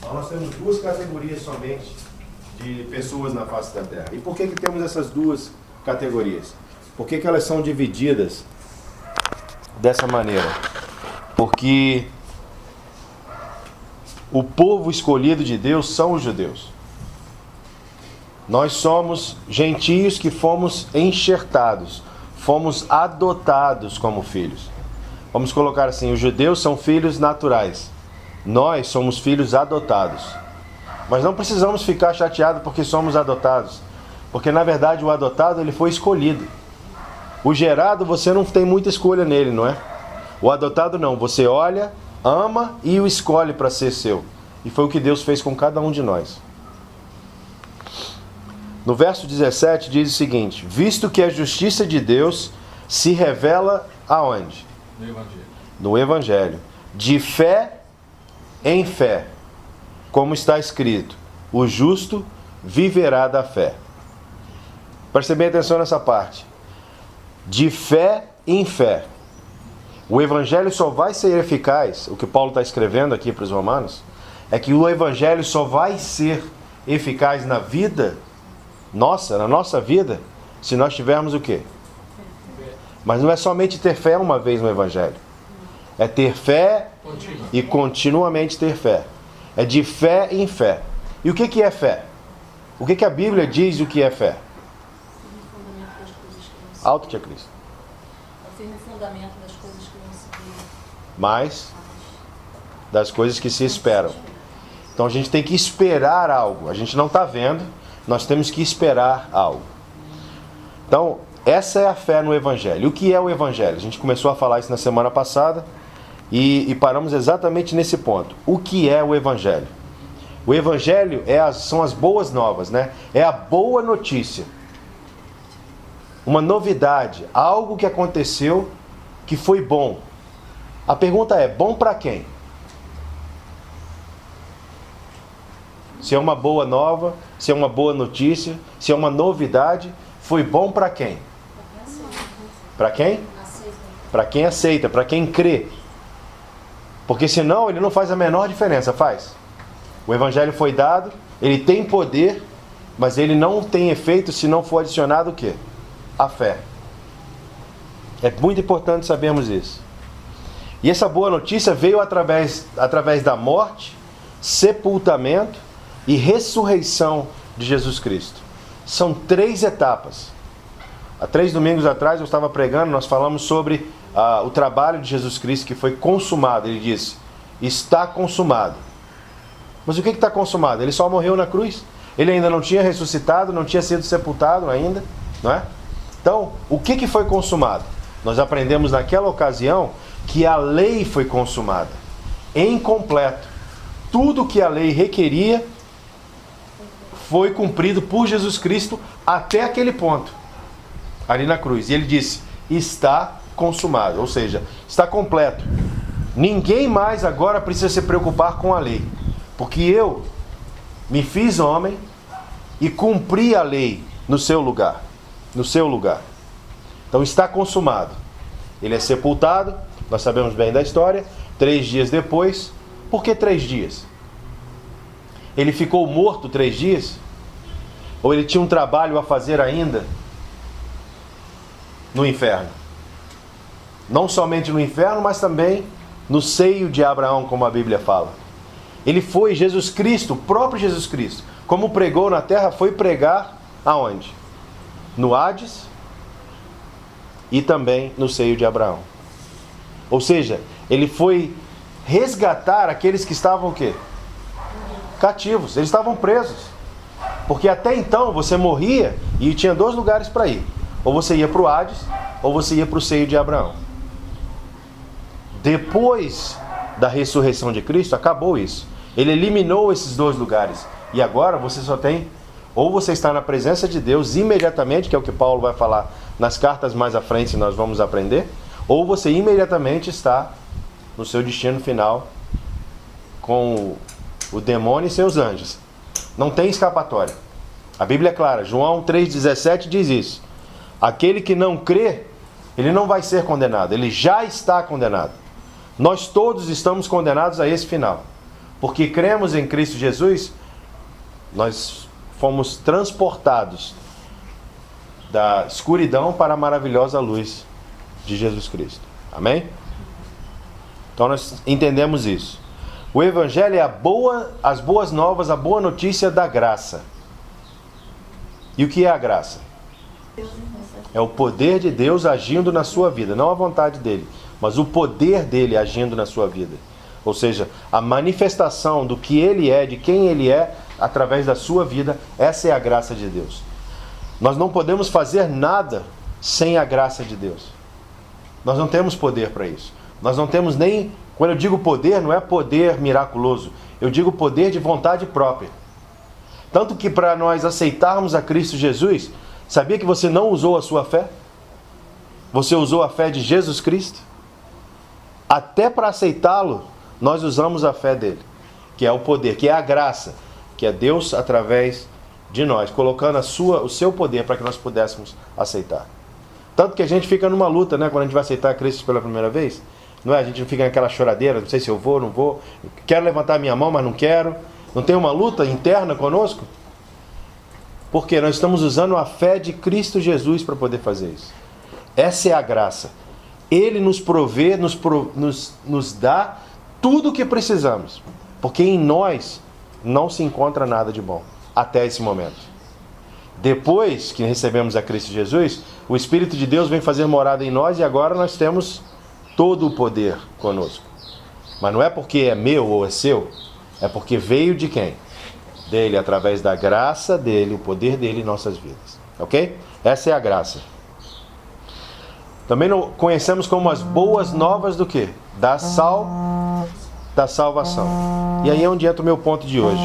Então nós temos duas categorias somente de pessoas na face da terra. E por que temos essas duas categorias? Por que elas são divididas dessa maneira? Porque o povo escolhido de Deus são os judeus. Nós somos gentios que fomos enxertados, fomos adotados como filhos. Vamos colocar assim, os judeus são filhos naturais. Nós somos filhos adotados. Mas não precisamos ficar chateados porque somos adotados. Porque na verdade o adotado ele foi escolhido. O gerado você não tem muita escolha nele, não é? O adotado não, você olha, ama e o escolhe para ser seu. E foi o que Deus fez com cada um de nós. No verso 17 diz o seguinte: visto que a justiça de Deus se revela aonde? No Evangelho. No Evangelho. De fé em fé. Como está escrito, o justo viverá da fé. Preste bem atenção nessa parte. De fé em fé. O Evangelho só vai ser eficaz, o que Paulo está escrevendo aqui para os romanos, é que o Evangelho só vai ser eficaz na vida nossa, na nossa vida, se nós tivermos o quê? Mas não é somente ter fé uma vez no Evangelho. É ter fé e continuamente ter fé. É de fé em fé. E o que é fé? O que a Bíblia diz o que é fé? Alto, tia Cris. O firme fundamento das coisas que não se veem. Mas das coisas que se esperam. Então a gente tem que esperar algo. A gente não está vendo, nós temos que esperar algo. Então, essa é a fé no Evangelho. O que é o Evangelho? A gente começou a falar isso na semana passada e paramos exatamente nesse ponto. O que é o Evangelho? O Evangelho são as boas novas, né? É a boa notícia. Uma novidade, algo que aconteceu que foi bom. A pergunta é, bom para quem? Se é uma boa nova, se é uma boa notícia, se é uma novidade, foi bom para quem? Para quem? Para quem aceita, para quem crê. Porque senão ele não faz a menor diferença, faz? O Evangelho foi dado, ele tem poder, mas ele não tem efeito se não for adicionado o quê? A fé. É muito importante sabermos isso. E essa boa notícia veio através da morte, sepultamento e ressurreição de Jesus Cristo. São 3 etapas. Há 3 domingos atrás eu estava pregando, nós falamos sobre o trabalho de Jesus Cristo que foi consumado. Ele disse, está consumado. Mas o que está consumado? Ele só morreu na cruz. Ele ainda não tinha ressuscitado, não tinha sido sepultado ainda, não é? Então, o que foi consumado? Nós aprendemos naquela ocasião que a lei foi consumada, em completo. Tudo que a lei requeria foi cumprido por Jesus Cristo até aquele ponto, ali na cruz. E ele disse, está consumado, ou seja, está completo. Ninguém mais agora precisa se preocupar com a lei, porque eu me fiz homem e cumpri a lei no seu lugar. No seu lugar. Então está consumado. Ele é sepultado, nós sabemos bem da história, 3 dias depois. Por que 3 dias? Ele ficou morto 3 dias? Ou ele tinha um trabalho a fazer ainda no inferno? Não somente no inferno, mas também no seio de Abraão, como a Bíblia fala. Ele foi, Jesus Cristo, o próprio Jesus Cristo, como pregou na terra, foi pregar aonde? No Hades e também no seio de Abraão. Ou seja, ele foi resgatar aqueles que estavam o quê? Cativos, eles estavam presos. Porque até então você morria e tinha 2 lugares para ir. Ou você ia para o Hades, ou você ia para o seio de Abraão. Depois da ressurreição de Cristo, acabou isso. Ele eliminou esses 2 lugares. E agora você só tem, ou você está na presença de Deus imediatamente, que é o que Paulo vai falar nas cartas mais à frente, nós vamos aprender, ou você imediatamente está no seu destino final com o demônio e seus anjos. Não tem escapatória. A Bíblia é clara, João 3,17 diz isso. Aquele que não crê, ele não vai ser condenado, ele já está condenado. Nós todos estamos condenados a esse final. porque cremos em Cristo Jesus, nós fomos transportados da escuridão para a maravilhosa luz de Jesus Cristo. Amém? Então nós entendemos isso. O Evangelho é as boas novas, a boa notícia da graça. E o que é a graça? É o poder de Deus agindo na sua vida, não a vontade dele, mas o poder dele agindo na sua vida. Ou seja, a manifestação do que ele é, de quem ele é, através da sua vida. Essa é a graça de Deus. Nós não podemos fazer nada sem a graça de Deus. Nós não temos poder para isso. Nós não temos nem, quando eu digo poder, não é poder miraculoso, eu digo poder de vontade própria. Tanto que para nós aceitarmos a Cristo Jesus, sabia que você não usou a sua fé? Você usou a fé de Jesus Cristo? Até para aceitá-lo, nós usamos a fé dele, que é o poder, que é a graça, que é Deus através de nós, colocando o seu poder para que nós pudéssemos aceitar. Tanto que a gente fica numa luta, né? Quando a gente vai aceitar Cristo pela primeira vez, não é? A gente não fica naquela choradeira, não sei se eu vou, não vou, quero levantar minha mão, mas não quero. Não tem uma luta interna conosco? Porque nós estamos usando a fé de Cristo Jesus para poder fazer isso. Essa é a graça. Ele nos provê, nos dá tudo o que precisamos. Porque em nós não se encontra nada de bom até esse momento. Depois que recebemos a Cristo Jesus, o Espírito de Deus vem fazer morada em nós e agora nós temos todo o poder conosco. Mas não é porque é meu ou é seu, é porque veio de quem? Dele, através da graça dele, o poder dele em nossas vidas. Ok? Essa é a graça. Também conhecemos como as boas novas do quê? Da salvação. E aí é onde entra o meu ponto de hoje.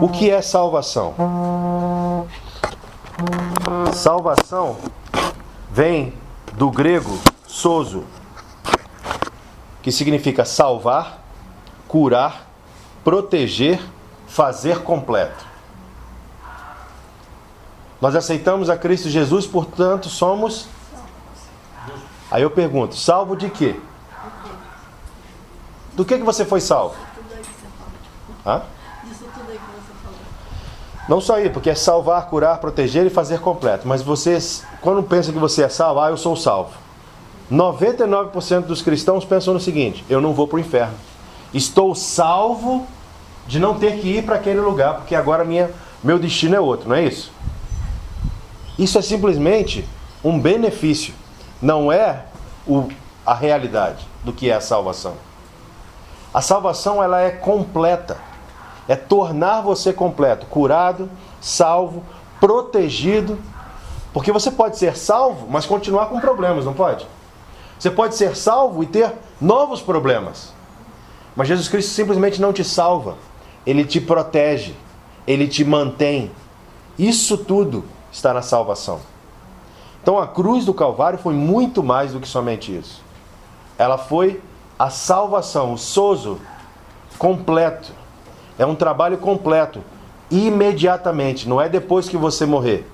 O que é salvação? Salvação vem do grego sozo, que significa salvar, curar, proteger, fazer completo. Nós aceitamos a Cristo Jesus, portanto somos... Aí eu pergunto, salvo de quê? Do que você foi salvo? Hã? Disso tudo aí que você falou. Não só isso, porque é salvar, curar, proteger e fazer completo. Mas vocês, quando pensam que você é salvo, eu sou salvo. 99% dos cristãos pensam no seguinte: eu não vou para o inferno. Estou salvo de não ter que ir para aquele lugar, porque agora meu destino é outro, não é isso? Isso é simplesmente um benefício, não é a realidade do que é a salvação. A salvação, ela é completa, é tornar você completo, curado, salvo, protegido, porque você pode ser salvo, mas continuar com problemas, não pode? Você pode ser salvo e ter novos problemas, mas Jesus Cristo simplesmente não te salva. Ele te protege, Ele te mantém. Isso tudo está na salvação. Então a cruz do Calvário foi muito mais do que somente isso. Ela foi a salvação, o sozo completo. É um trabalho completo, imediatamente, não é depois que você morrer.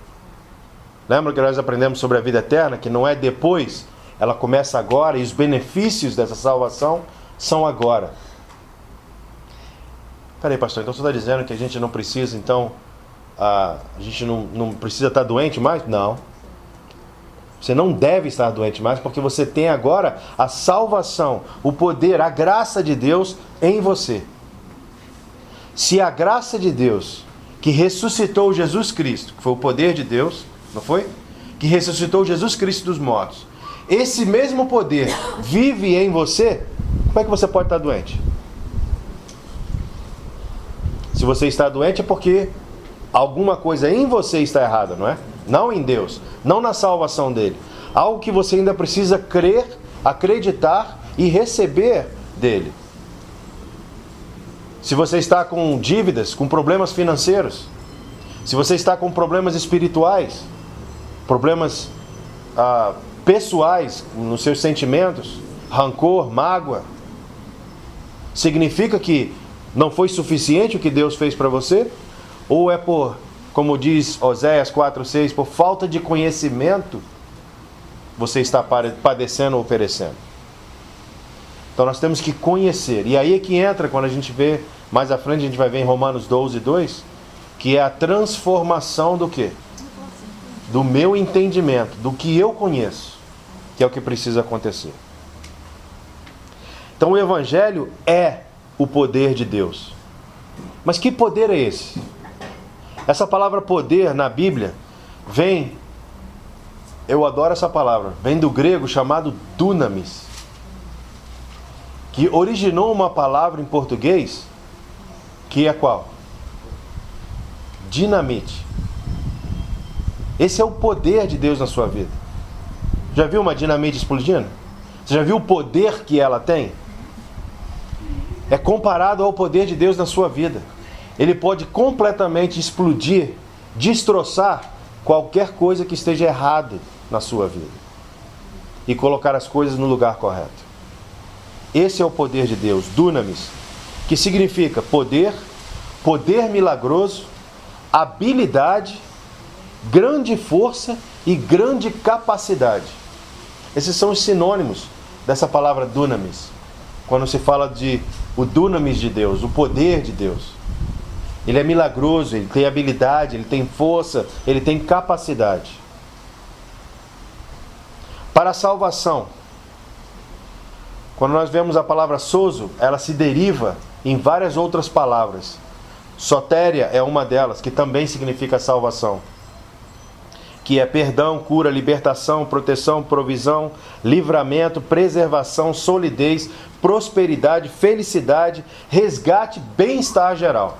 Lembra que nós aprendemos sobre a vida eterna? Que não é depois, ela começa agora, e os benefícios dessa salvação são agora. Peraí, pastor, então você está dizendo que a gente não precisa, então, a gente não precisa estar doente mais? Não. Você não deve estar doente mais, porque você tem agora a salvação, o poder, a graça de Deus em você. Se a graça de Deus, que ressuscitou Jesus Cristo, que foi o poder de Deus, não foi? Que ressuscitou Jesus Cristo dos mortos, esse mesmo poder vive em você, como é que você pode estar doente? Se você está doente é porque alguma coisa em você está errada, não é? Não em Deus, não na salvação dele. Algo que você ainda precisa crer, acreditar e receber dele. Se você está com dívidas, com problemas financeiros, se você está com problemas espirituais, problemas pessoais nos seus sentimentos, rancor, mágoa, significa que não foi suficiente o que Deus fez para você? Ou é por, como diz Oséias 4:6, por falta de conhecimento você está padecendo ou perecendo? Então nós temos que conhecer. E aí é que entra, quando a gente vê, mais à frente a gente vai ver em Romanos 12:2, que é a transformação do quê? Do meu entendimento, do que eu conheço, que é o que precisa acontecer. Então o Evangelho é o poder de Deus. Mas que poder é esse? Essa palavra poder na Bíblia vem, eu adoro essa palavra, vem do grego chamado dunamis, que originou uma palavra em português, que é qual? Dinamite. Esse é o poder de Deus na sua vida. Já viu uma dinamite explodindo? Você já viu o poder que ela tem? É comparado ao poder de Deus na sua vida. Ele pode completamente explodir, destroçar qualquer coisa que esteja errada na sua vida e colocar as coisas no lugar correto. Esse é o poder de Deus, dunamis, que significa poder, poder milagroso, habilidade, grande força e grande capacidade. Esses são os sinônimos dessa palavra dunamis. Quando se fala de o dunamis de Deus, o poder de Deus. Ele é milagroso, ele tem habilidade, ele tem força, ele tem capacidade. Para a salvação, quando nós vemos a palavra sozo, ela se deriva em várias outras palavras. Sotéria é uma delas, que também significa salvação, que é perdão, cura, libertação, proteção, provisão, livramento, preservação, solidez, prosperidade, felicidade, resgate, bem-estar geral.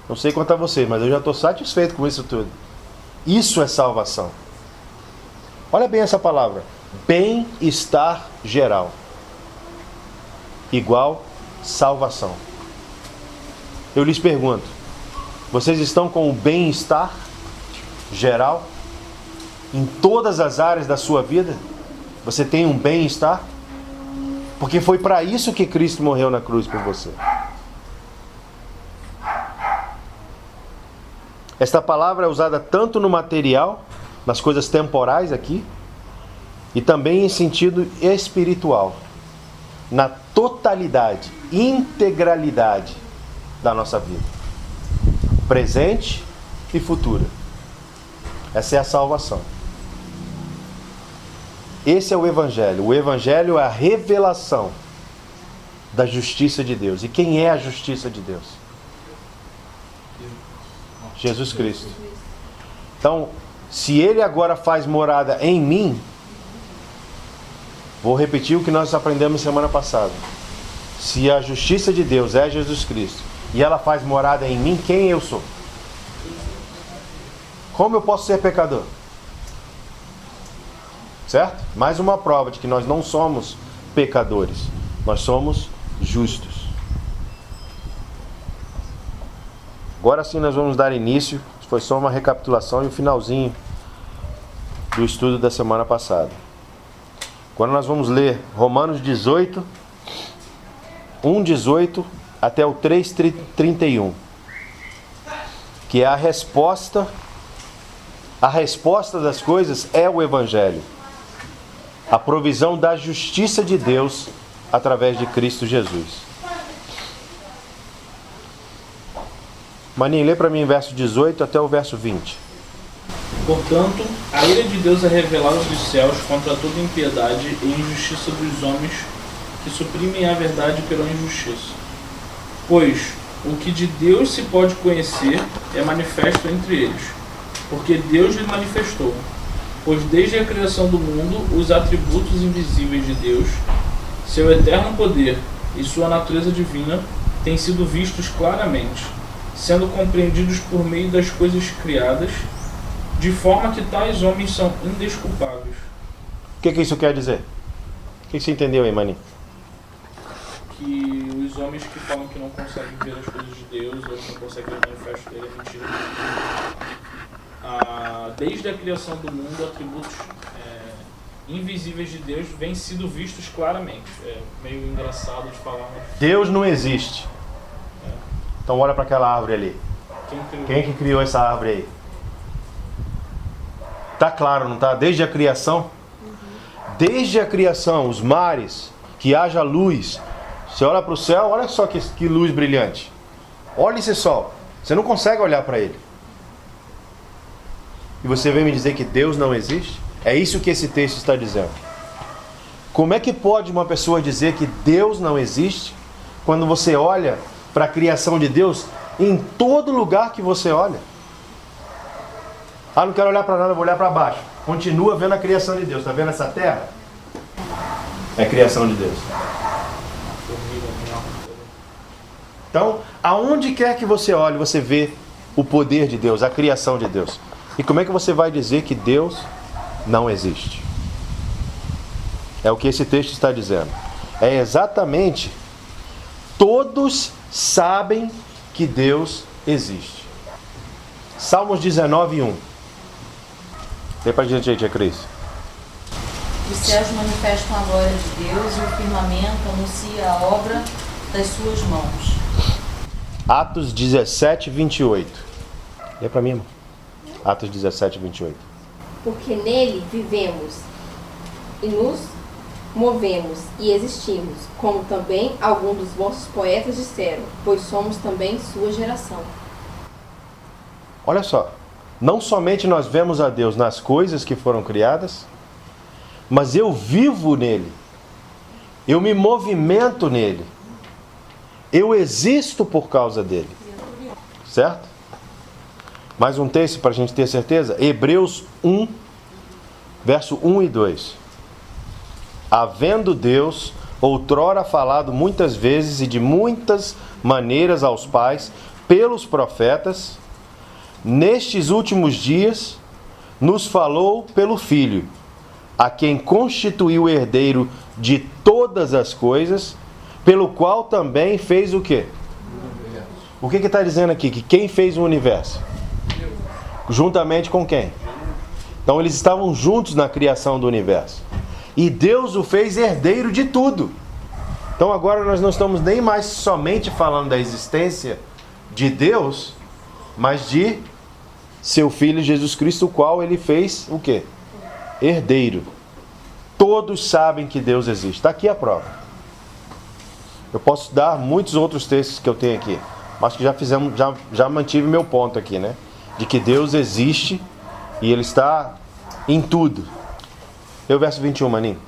Não sei quanto a vocês, mas eu já estou satisfeito com isso tudo. Isso é salvação. Olha bem essa palavra. Bem-estar geral. Igual salvação. Eu lhes pergunto, vocês estão com o bem-estar geral? Em todas as áreas da sua vida? Você tem um bem-estar? Porque foi para isso que Cristo morreu na cruz por você. Esta palavra é usada tanto no material, nas coisas temporais aqui, e também em sentido espiritual, na totalidade, integralidade da nossa vida, presente e futura. Essa é a salvação. Esse é o Evangelho. O Evangelho é a revelação da justiça de Deus. E quem é a justiça de Deus? Jesus Cristo. Então, se Ele agora faz morada em mim, vou repetir o que nós aprendemos semana passada. Se a justiça de Deus é Jesus Cristo e ela faz morada em mim, quem eu sou? Como eu posso ser pecador? Certo? Mais uma prova de que nós não somos pecadores. Nós somos justos. Agora sim nós vamos dar início. Foi só uma recapitulação e o finalzinho do estudo da semana passada. Agora nós vamos ler Romanos 18, 1:18 até o 3:31, que é a resposta. A resposta das coisas é o Evangelho. A provisão da justiça de Deus através de Cristo Jesus. Maninho, lê para mim o verso 18 até o verso 20. Portanto, a ira de Deus é revelada dos céus contra toda impiedade e injustiça dos homens que suprimem a verdade pela injustiça. Pois o que de Deus se pode conhecer é manifesto entre eles, porque Deus lhe manifestou. Pois desde a criação do mundo, os atributos invisíveis de Deus, seu eterno poder e sua natureza divina, têm sido vistos claramente, sendo compreendidos por meio das coisas criadas, de forma que tais homens são indesculpáveis. O que isso quer dizer? O que você entendeu aí, Maninho? Que os homens que falam que não conseguem ver as coisas de Deus, ou que não conseguem ver o manifesto dele, é mentira. Desde a criação do mundo, atributos invisíveis de Deus vêm sido vistos claramente. É meio engraçado de falar, mas... Deus não existe. Então olha para aquela árvore ali. Quem que criou essa árvore aí? Tá claro, não tá? Desde a criação? Desde a criação, os mares, que haja luz. Você olha para o céu, olha só que luz brilhante. Olha esse sol. Você não consegue olhar para ele. E você vem me dizer que Deus não existe? É isso que esse texto está dizendo. Como é que pode uma pessoa dizer que Deus não existe quando você olha para a criação de Deus em todo lugar que você olha? Ah, não quero olhar para nada, vou olhar para baixo. Continua vendo a criação de Deus. Está vendo essa terra? É a criação de Deus. Então, aonde quer que você olhe, você vê o poder de Deus, a criação de Deus. E como é que você vai dizer que Deus não existe? É o que esse texto está dizendo. É exatamente, todos sabem que Deus existe. Salmos 19, 1. Lê pra gente aí, tia Cris. Os céus manifestam a glória de Deus e o firmamento anuncia a obra das suas mãos. Atos 17, 28. Lê pra mim, irmão. Atos 17, 28. Porque nele vivemos e nos movemos e existimos, como também alguns dos vossos poetas disseram, pois somos também sua geração. Olha só, não somente nós vemos a Deus nas coisas que foram criadas, mas eu vivo nele, eu me movimento nele, eu existo por causa dele. Certo? Mais um texto para a gente ter certeza. Hebreus 1, verso 1 e 2. Havendo Deus outrora falado muitas vezes e de muitas maneiras aos pais, pelos profetas, nestes últimos dias, nos falou pelo Filho, a quem constituiu herdeiro de todas as coisas, pelo qual também fez o quê? O que está dizendo aqui? Que quem fez o universo? Juntamente com quem? Então eles estavam juntos na criação do universo. E Deus o fez herdeiro de tudo. Então agora nós não estamos nem mais somente falando da existência de Deus, mas de seu Filho Jesus Cristo, o qual ele fez o quê? Herdeiro. Todos sabem que Deus existe. Está aqui a prova. Eu posso dar muitos outros textos que eu tenho aqui. Mas que já mantive meu ponto aqui, né? De que Deus existe e Ele está em tudo. E o verso 21, maninho.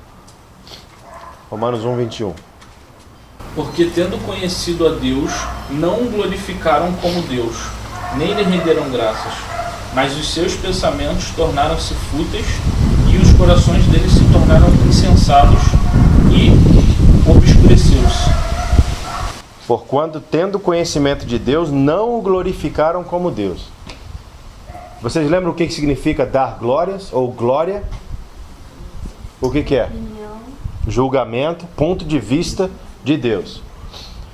Romanos 1, 21. Porque tendo conhecido a Deus, não o glorificaram como Deus, nem lhe renderam graças, mas os seus pensamentos tornaram-se fúteis e os corações deles se tornaram insensatos e obscureceu-se. Porquanto, tendo conhecimento de Deus, não o glorificaram como Deus. Vocês lembram o que significa dar glórias ou glória? O que é? Julgamento, ponto de vista de Deus.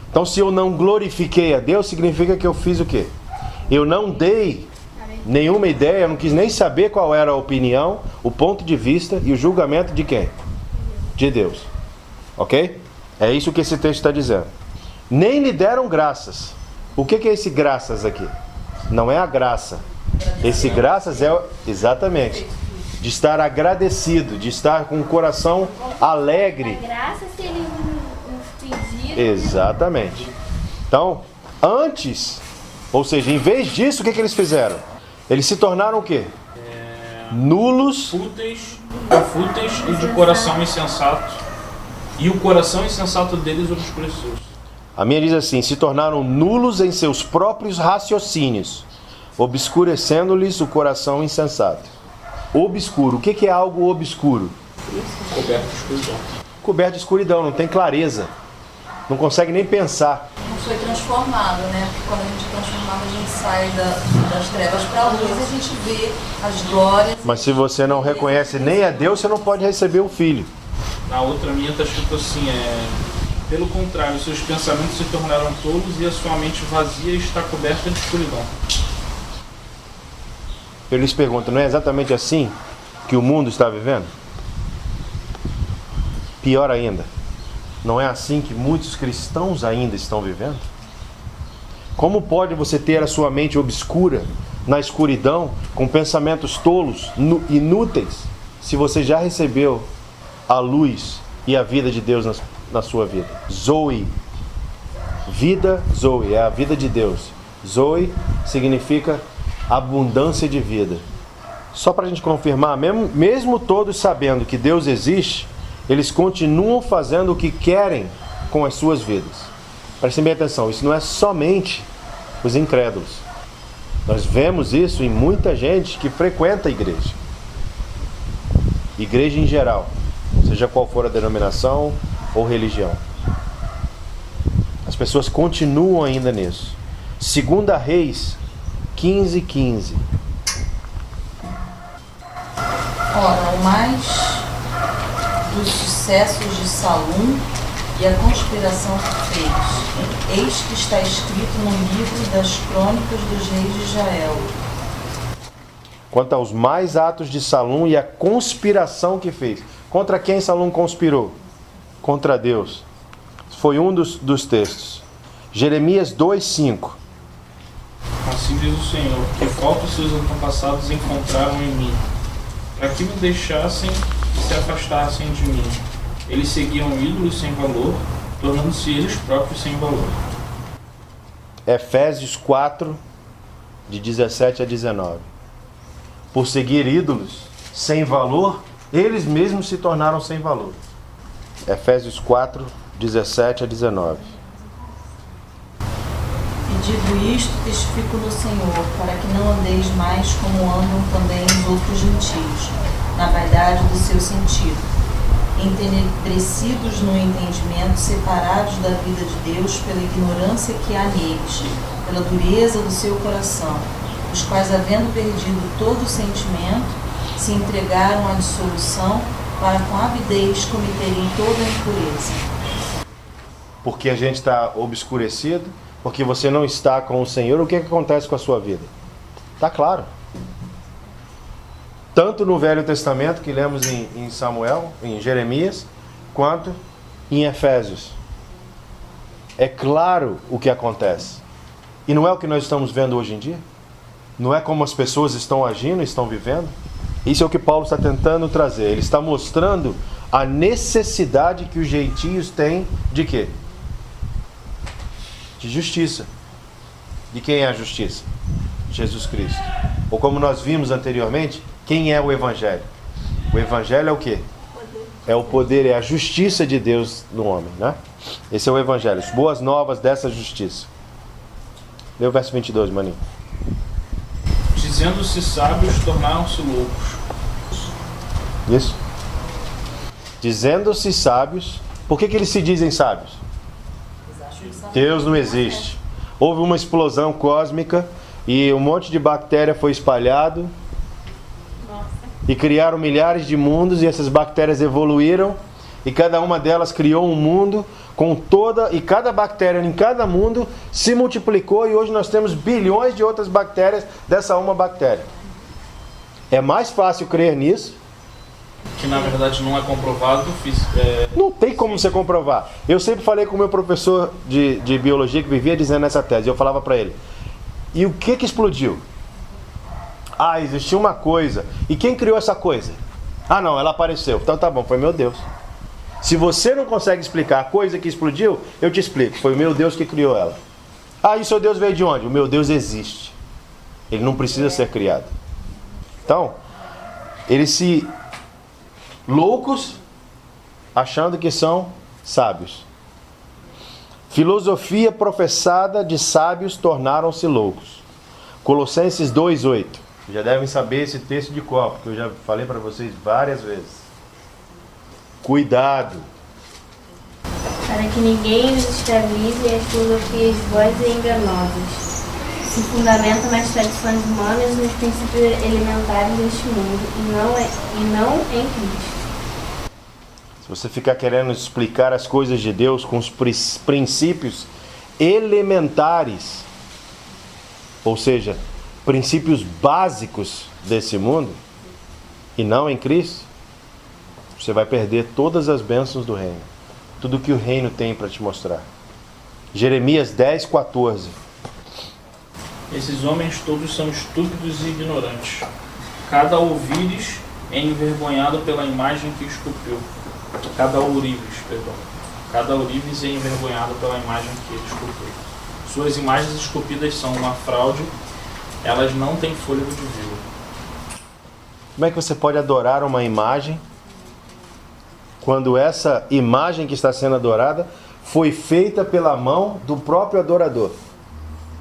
Então, se eu não glorifiquei a Deus, significa que eu fiz o quê? Eu não dei nenhuma ideia, eu não quis nem saber qual era a opinião, o ponto de vista e o julgamento de quem? De Deus. Ok? É isso que esse texto está dizendo. Nem lhe deram graças. O que é esse graças aqui? Não é a graça. Esse graças é exatamente de estar agradecido, de estar com o coração alegre. A graça se ele pedir. Exatamente. Então, antes, ou seja, em vez disso, o que eles fizeram? Eles se tornaram o quê? Nulos. Fúteis e de coração insensato. E o coração insensato deles obscureceu-se. A minha diz assim: se tornaram nulos em seus próprios raciocínios, obscurecendo-lhes o coração insensato. Obscuro. O que é algo obscuro? Coberto de escuridão. Coberto de escuridão, não tem clareza. Não consegue nem pensar. Não foi transformado, né? Porque quando a gente é transformado, a gente sai das trevas para a luz e a gente vê as glórias. Mas se você não reconhece nem a Deus, você não pode receber o Filho. Na outra minha está escrito assim, pelo contrário, seus pensamentos se tornaram tolos e a sua mente vazia está coberta de escuridão. Eu lhes pergunto, não é exatamente assim que o mundo está vivendo? Pior ainda, não é assim que muitos cristãos ainda estão vivendo? Como pode você ter a sua mente obscura, na escuridão, com pensamentos tolos, inúteis, se você já recebeu a luz e a vida de Deus na sua vida. Zoe. Vida, Zoe, é a vida de Deus. Zoe significa abundância de vida. Só para a gente confirmar, mesmo todos sabendo que Deus existe, eles continuam fazendo o que querem com as suas vidas. Prestem bem atenção, isso não é somente os incrédulos. Nós vemos isso em muita gente que frequenta a igreja. Igreja em geral, seja qual for a denominação ou religião. As pessoas continuam ainda nisso. 2 Reis 15:15. Ora, o mais dos sucessos de Salum e a conspiração que fez, eis que está escrito no livro das crônicas dos reis de Israel. Quanto aos mais atos de Salum e a conspiração que fez. Contra quem Salum conspirou? Contra Deus. Foi um dos textos. Jeremias 2:5. Assim diz o Senhor, que falta os seus antepassados encontraram em mim, para que me deixassem e se afastassem de mim. Eles seguiam ídolos sem valor, tornando-se eles próprios sem valor. Efésios 4, de 17 a 19. Por seguir ídolos sem valor, eles mesmos se tornaram sem valor. Efésios 4, 17 a 19. E digo isto, testifico no Senhor, para que não andeis mais como andam também os outros gentios, na vaidade do seu sentido, entenebrecidos no entendimento, separados da vida de Deus pela ignorância que há neles, pela dureza do seu coração, os quais, havendo perdido todo o sentimento, se entregaram à dissolução, para com avidez cometerem toda a impureza. Porque a gente está obscurecido, porque você não está com o Senhor, o que acontece com a sua vida? Está claro. Tanto no Velho Testamento, que lemos em Samuel, em Jeremias, quanto em Efésios. É claro o que acontece. E não é o que nós estamos vendo hoje em dia? Não é como as pessoas estão agindo, estão vivendo? Isso é o que Paulo está tentando trazer. Ele está mostrando a necessidade que os gentios têm de quê? De justiça. De quem é a justiça? Jesus Cristo. Ou como nós vimos anteriormente, quem é o Evangelho? O Evangelho é o quê? É o poder, é a justiça de Deus no homem, né? Esse é o Evangelho, as boas novas dessa justiça. Lê o verso 22, maninho. Dizendo-se sábios, tornaram-se loucos. Isso. Dizendo-se sábios. Por que eles se dizem sábios? Deus não existe. Houve uma explosão cósmica e um monte de bactéria foi espalhado. E criaram milhares de mundos, e essas bactérias evoluíram, e cada uma delas criou um mundo com toda, e cada bactéria em cada mundo se multiplicou, e hoje nós temos bilhões de outras bactérias dessa uma bactéria. É mais fácil crer nisso. Que na verdade não é comprovado. Não tem como você comprovar. Eu sempre falei com o meu professor de biologia que vivia dizendo essa tese, eu falava para ele, e o que explodiu? Ah, existiu uma coisa. E quem criou essa coisa? Ah, não, ela apareceu. Então tá bom, foi meu Deus. Se você não consegue explicar a coisa que explodiu, eu te explico. Foi o meu Deus que criou ela. Ah, e o seu Deus veio de onde? O meu Deus existe. Ele não precisa ser criado. Então, eles se loucos achando que são sábios. Filosofia professada de sábios tornaram-se loucos. Colossenses 2:8. Já devem saber esse texto de cor, porque eu já falei para vocês várias vezes. Cuidado. Para que ninguém os escravize em filosofias vãs e enganosas. Se fundamentam nas tradições humanas e nos princípios elementares deste mundo, e não em Cristo. Se você ficar querendo explicar as coisas de Deus com os princípios elementares, ou seja, princípios básicos desse mundo, e não em Cristo, você vai perder todas as bênçãos do reino. Tudo que o reino tem para te mostrar. Jeremias 10:14. Esses homens todos são estúpidos e ignorantes. Cada ouvires é envergonhado pela imagem que esculpiu. Cada ourives, perdão. Cada ourives é envergonhado pela imagem que ele esculpiu. Suas imagens esculpidas são uma fraude, elas não têm fôlego de vida. Como é que você pode adorar uma imagem quando essa imagem que está sendo adorada foi feita pela mão do próprio adorador?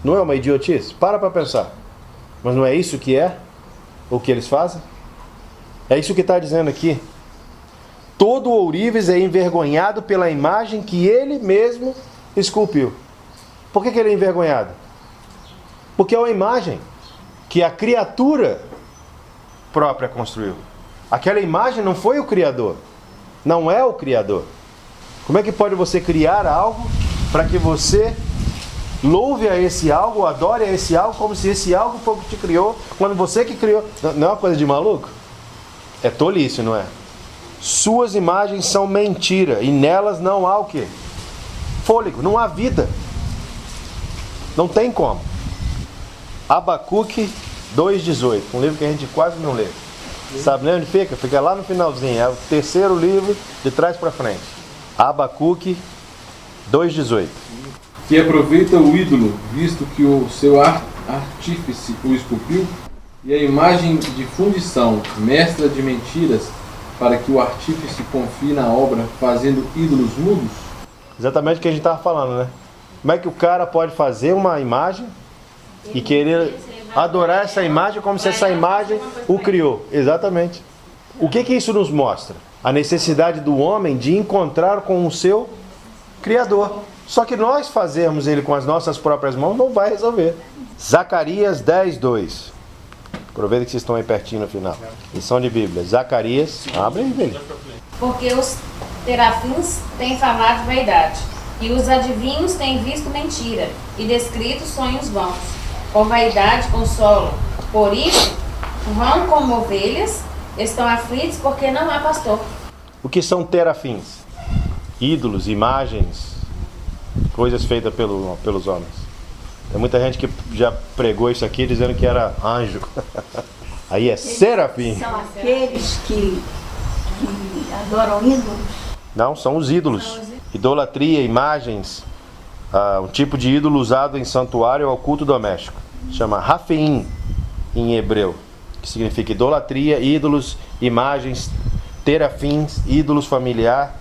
Não é uma idiotice? Para pensar. Mas não é isso que é o que eles fazem? É isso que está dizendo aqui. Todo ourives é envergonhado pela imagem que ele mesmo esculpiu. Por que ele é envergonhado? Porque é uma imagem que a criatura própria construiu. Aquela imagem não foi o Criador. Não é o Criador. Como é que pode você criar algo para que você louve a esse algo, adore a esse algo, como se esse algo foi o que te criou, quando você que criou? Não é uma coisa de maluco? É tolice, não é? Suas imagens são mentira e nelas não há o quê? Fôlego, não há vida. Não tem como. Abacuque 2,18, um livro que a gente quase não lê. Sabe onde fica? Fica lá no finalzinho, é o terceiro livro de trás para frente. Abacuque 2,18. Que aproveita o ídolo, visto que o seu artífice o esculpiu, e a imagem de fundição, mestra de mentiras, para que o artífice confie na obra, fazendo ídolos mudos? Exatamente o que a gente estava falando, né? Como é que o cara pode fazer uma imagem e querer adorar essa imagem como se essa imagem o criou? Exatamente. O que isso nos mostra? A necessidade do homem de encontrar com o seu Criador. Só que nós fazermos ele com as nossas próprias mãos não vai resolver. Zacarias 10:2. Aproveita que vocês estão aí pertinho no final. Lição de Bíblia. Zacarias. Abre aí, velho. Porque os terafins têm falado vaidade, e os adivinhos têm visto mentira, e descrito sonhos vãos. Por vaidade consolam. Por isso, vão como ovelhas, estão aflitos porque não há pastor. O que são terafins? Ídolos, imagens, coisas feitas pelos homens. Tem muita gente que já pregou isso aqui dizendo que era anjo. Aí é serafim. São aqueles que adoram ídolos? Não, são os ídolos. Idolatria, imagens, um tipo de ídolo usado em santuário ao culto doméstico. Chama Rafeim em hebreu, que significa idolatria, ídolos, imagens, terafins, ídolos familiar,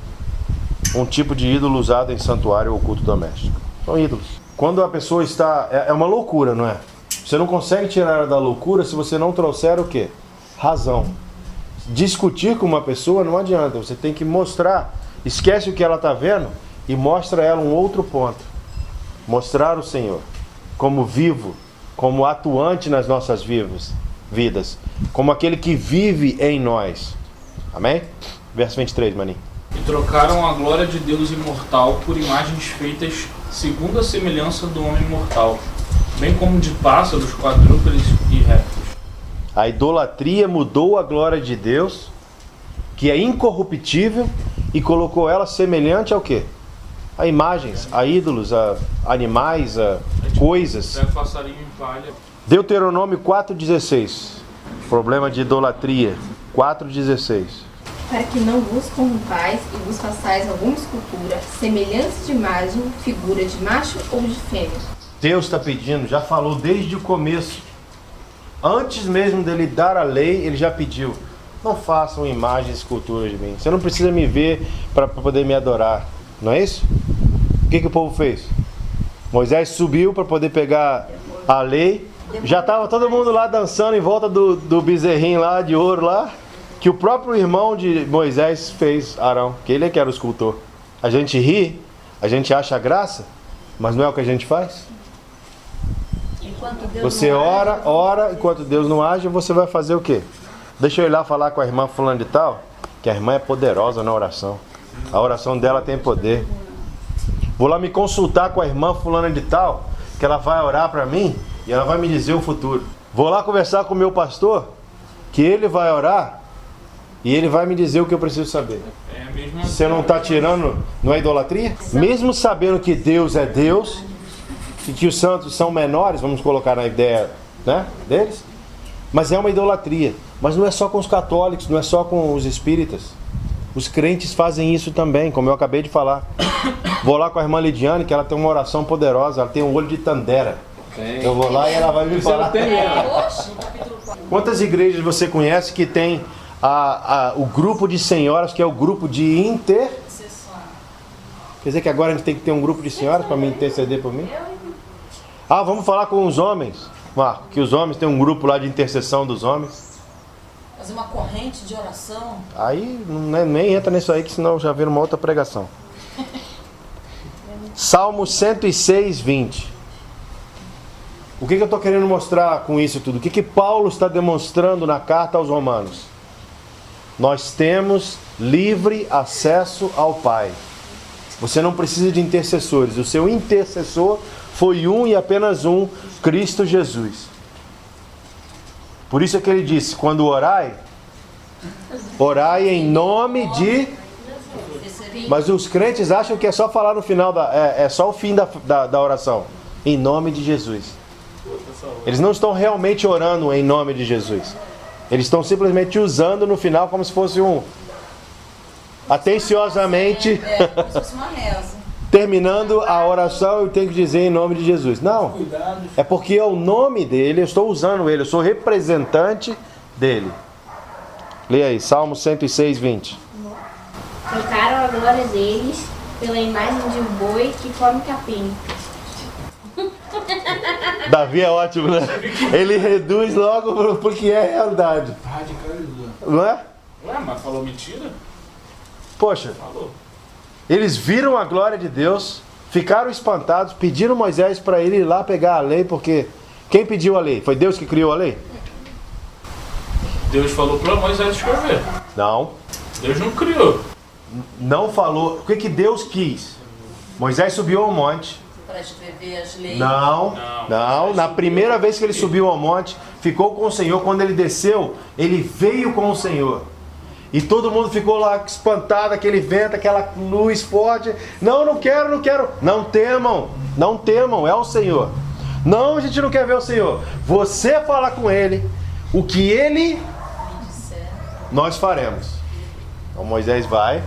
um tipo de ídolo usado em santuário ou culto doméstico. São ídolos. Quando a pessoa está... É uma loucura, não é? Você não consegue tirar ela da loucura se você não trouxer o quê? Razão. Discutir com uma pessoa não adianta. Você tem que mostrar. Esquece o que ela está vendo e mostra a ela um outro ponto. Mostrar o Senhor como vivo, como atuante nas nossas vidas, como aquele que vive em nós. Amém? Verso 23, maninho. E trocaram a glória de Deus imortal por imagens feitas segundo a semelhança do homem mortal, bem como de pássaros, quadrúpedes e répteis. A idolatria mudou a glória de Deus, que é incorruptível, e colocou ela semelhante ao quê? A imagens, a ídolos, a animais, a coisas. Passarinho em palha. Deuteronômio 4,16. Problema de idolatria. 4,16. Para que não vos corrompais e vos façais alguma escultura, semelhança de imagem, figura de macho ou de fêmea. Deus está pedindo, já falou desde o começo. Antes mesmo dele dar a lei, ele já pediu. Não façam imagens e esculturas de mim. Você não precisa me ver para poder me adorar. Não é isso? O que o povo fez? Moisés subiu para poder pegar a lei. Já estava todo mundo lá dançando em volta do bezerrinho lá, de ouro lá. Que o próprio irmão de Moisés fez, Arão. Que ele é que era o escultor. A gente ri, a gente acha graça, mas não é o que a gente faz? Você ora, enquanto Deus não age, você vai fazer o quê? Deixa eu ir lá falar com a irmã fulana de tal, que a irmã é poderosa na oração. A oração dela tem poder. Vou lá me consultar com a irmã fulana de tal, que ela vai orar para mim e ela vai me dizer o futuro. Vou lá conversar com o meu pastor, que ele vai orar e ele vai me dizer o que eu preciso saber. Você não está tirando, não é idolatria? Mesmo sabendo que Deus é Deus e que os santos são menores, vamos colocar na ideia, né, deles, mas é uma idolatria. Mas não é só com os católicos, não é só com os espíritas. Os crentes fazem isso também, como eu acabei de falar. Vou lá com a irmã Lidiane, que ela tem uma oração poderosa, ela tem um olho de tandera. Eu vou lá e ela vai me falar. Quantas igrejas você conhece que tem o grupo de senhoras, que é o grupo de Quer dizer que agora a gente tem que ter um grupo de senhoras para me interceder por mim? Ah, vamos falar com os homens, Marco, que os homens têm um grupo lá de intercessão dos homens. Fazer uma corrente de oração. Aí nem entra nisso aí, que senão já vira uma outra pregação. Salmo 106, 20. O que eu estou querendo mostrar com isso tudo? O que Paulo está demonstrando na carta aos Romanos? Nós temos livre acesso ao Pai. Você não precisa de intercessores. O seu intercessor foi um e apenas um, Cristo Jesus. Por isso é que ele disse, quando orai em nome de... Mas os crentes acham que é só falar no final, é só o fim da oração. Em nome de Jesus. Eles não estão realmente orando em nome de Jesus. Eles estão simplesmente usando no final como se fosse atenciosamente Como se fosse uma reza. terminando a oração, eu tenho que dizer em nome de Jesus. Não, é porque é o nome dele, eu estou usando ele, eu sou representante dele. Leia aí, Salmo 106, 20. Trocaram a glória deles pela imagem de um boi que come capim. Davi é ótimo, né? Ele reduz logo porque é realidade. Radicalizou. Não é? Ué, mas falou mentira? Poxa, Falou. eles viram a glória de Deus, ficaram espantados, pediram Moisés para ele ir lá pegar a lei, porque quem pediu a lei? Foi Deus que criou a lei? Deus falou para Moisés escrever. Não. Deus não criou. Não falou. O que Deus quis? Moisés subiu ao monte. Para escrever as leis. Não. Na primeira vez que ele subiu ao monte, ficou com o Senhor. Quando ele desceu, ele veio com o Senhor. E todo mundo ficou lá espantado, aquele vento, aquela luz forte. Não quero. Não temam, é o Senhor. Não, a gente não quer ver o Senhor. Você fala com ele, o que ele, nós faremos. Então Moisés vai.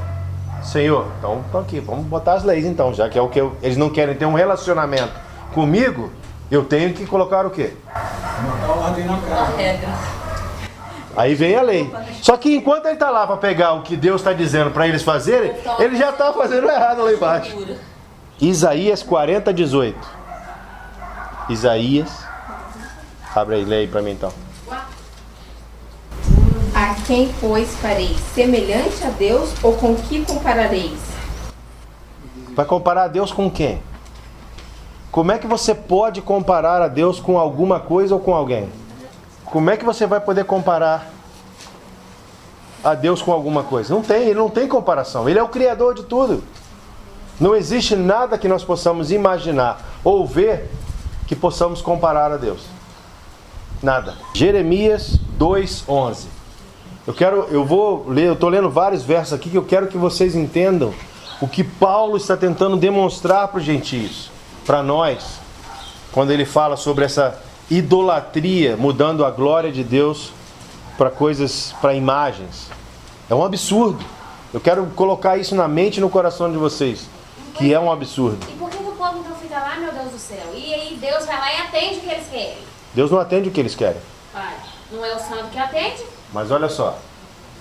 Senhor, então aqui, vamos botar as leis então, já que é o que eles não querem ter um relacionamento comigo, eu tenho que colocar o quê? Botar a ordem na cara. A regra. Aí vem a lei. Só que enquanto ele está lá para pegar o que Deus está dizendo para eles fazerem, ele já está fazendo errado lá embaixo. Isaías 40, 18. Isaías. Abre aí, lê aí para mim então. A quem, pois, fareis? Semelhante a Deus, ou com que comparareis? Vai comparar a Deus com quem? Como é que você pode comparar a Deus com alguma coisa ou com alguém? Como é que você vai poder comparar a Deus com alguma coisa? Não tem, ele não tem comparação. Ele é o Criador de tudo. Não existe nada que nós possamos imaginar ou ver que possamos comparar a Deus. Nada. Jeremias 2:11. Eu estou lendo vários versos aqui que eu quero que vocês entendam o que Paulo está tentando demonstrar para os gentios, para nós, quando ele fala sobre essa idolatria, mudando a glória de Deus para coisas, para imagens. É um absurdo. Eu quero colocar isso na mente e no coração de vocês, que é um absurdo. E por que o povo então fica lá, meu Deus do céu? E aí Deus vai lá e atende o que eles querem? Deus não atende o que eles querem. Pai, não é o santo que atende? Mas olha só.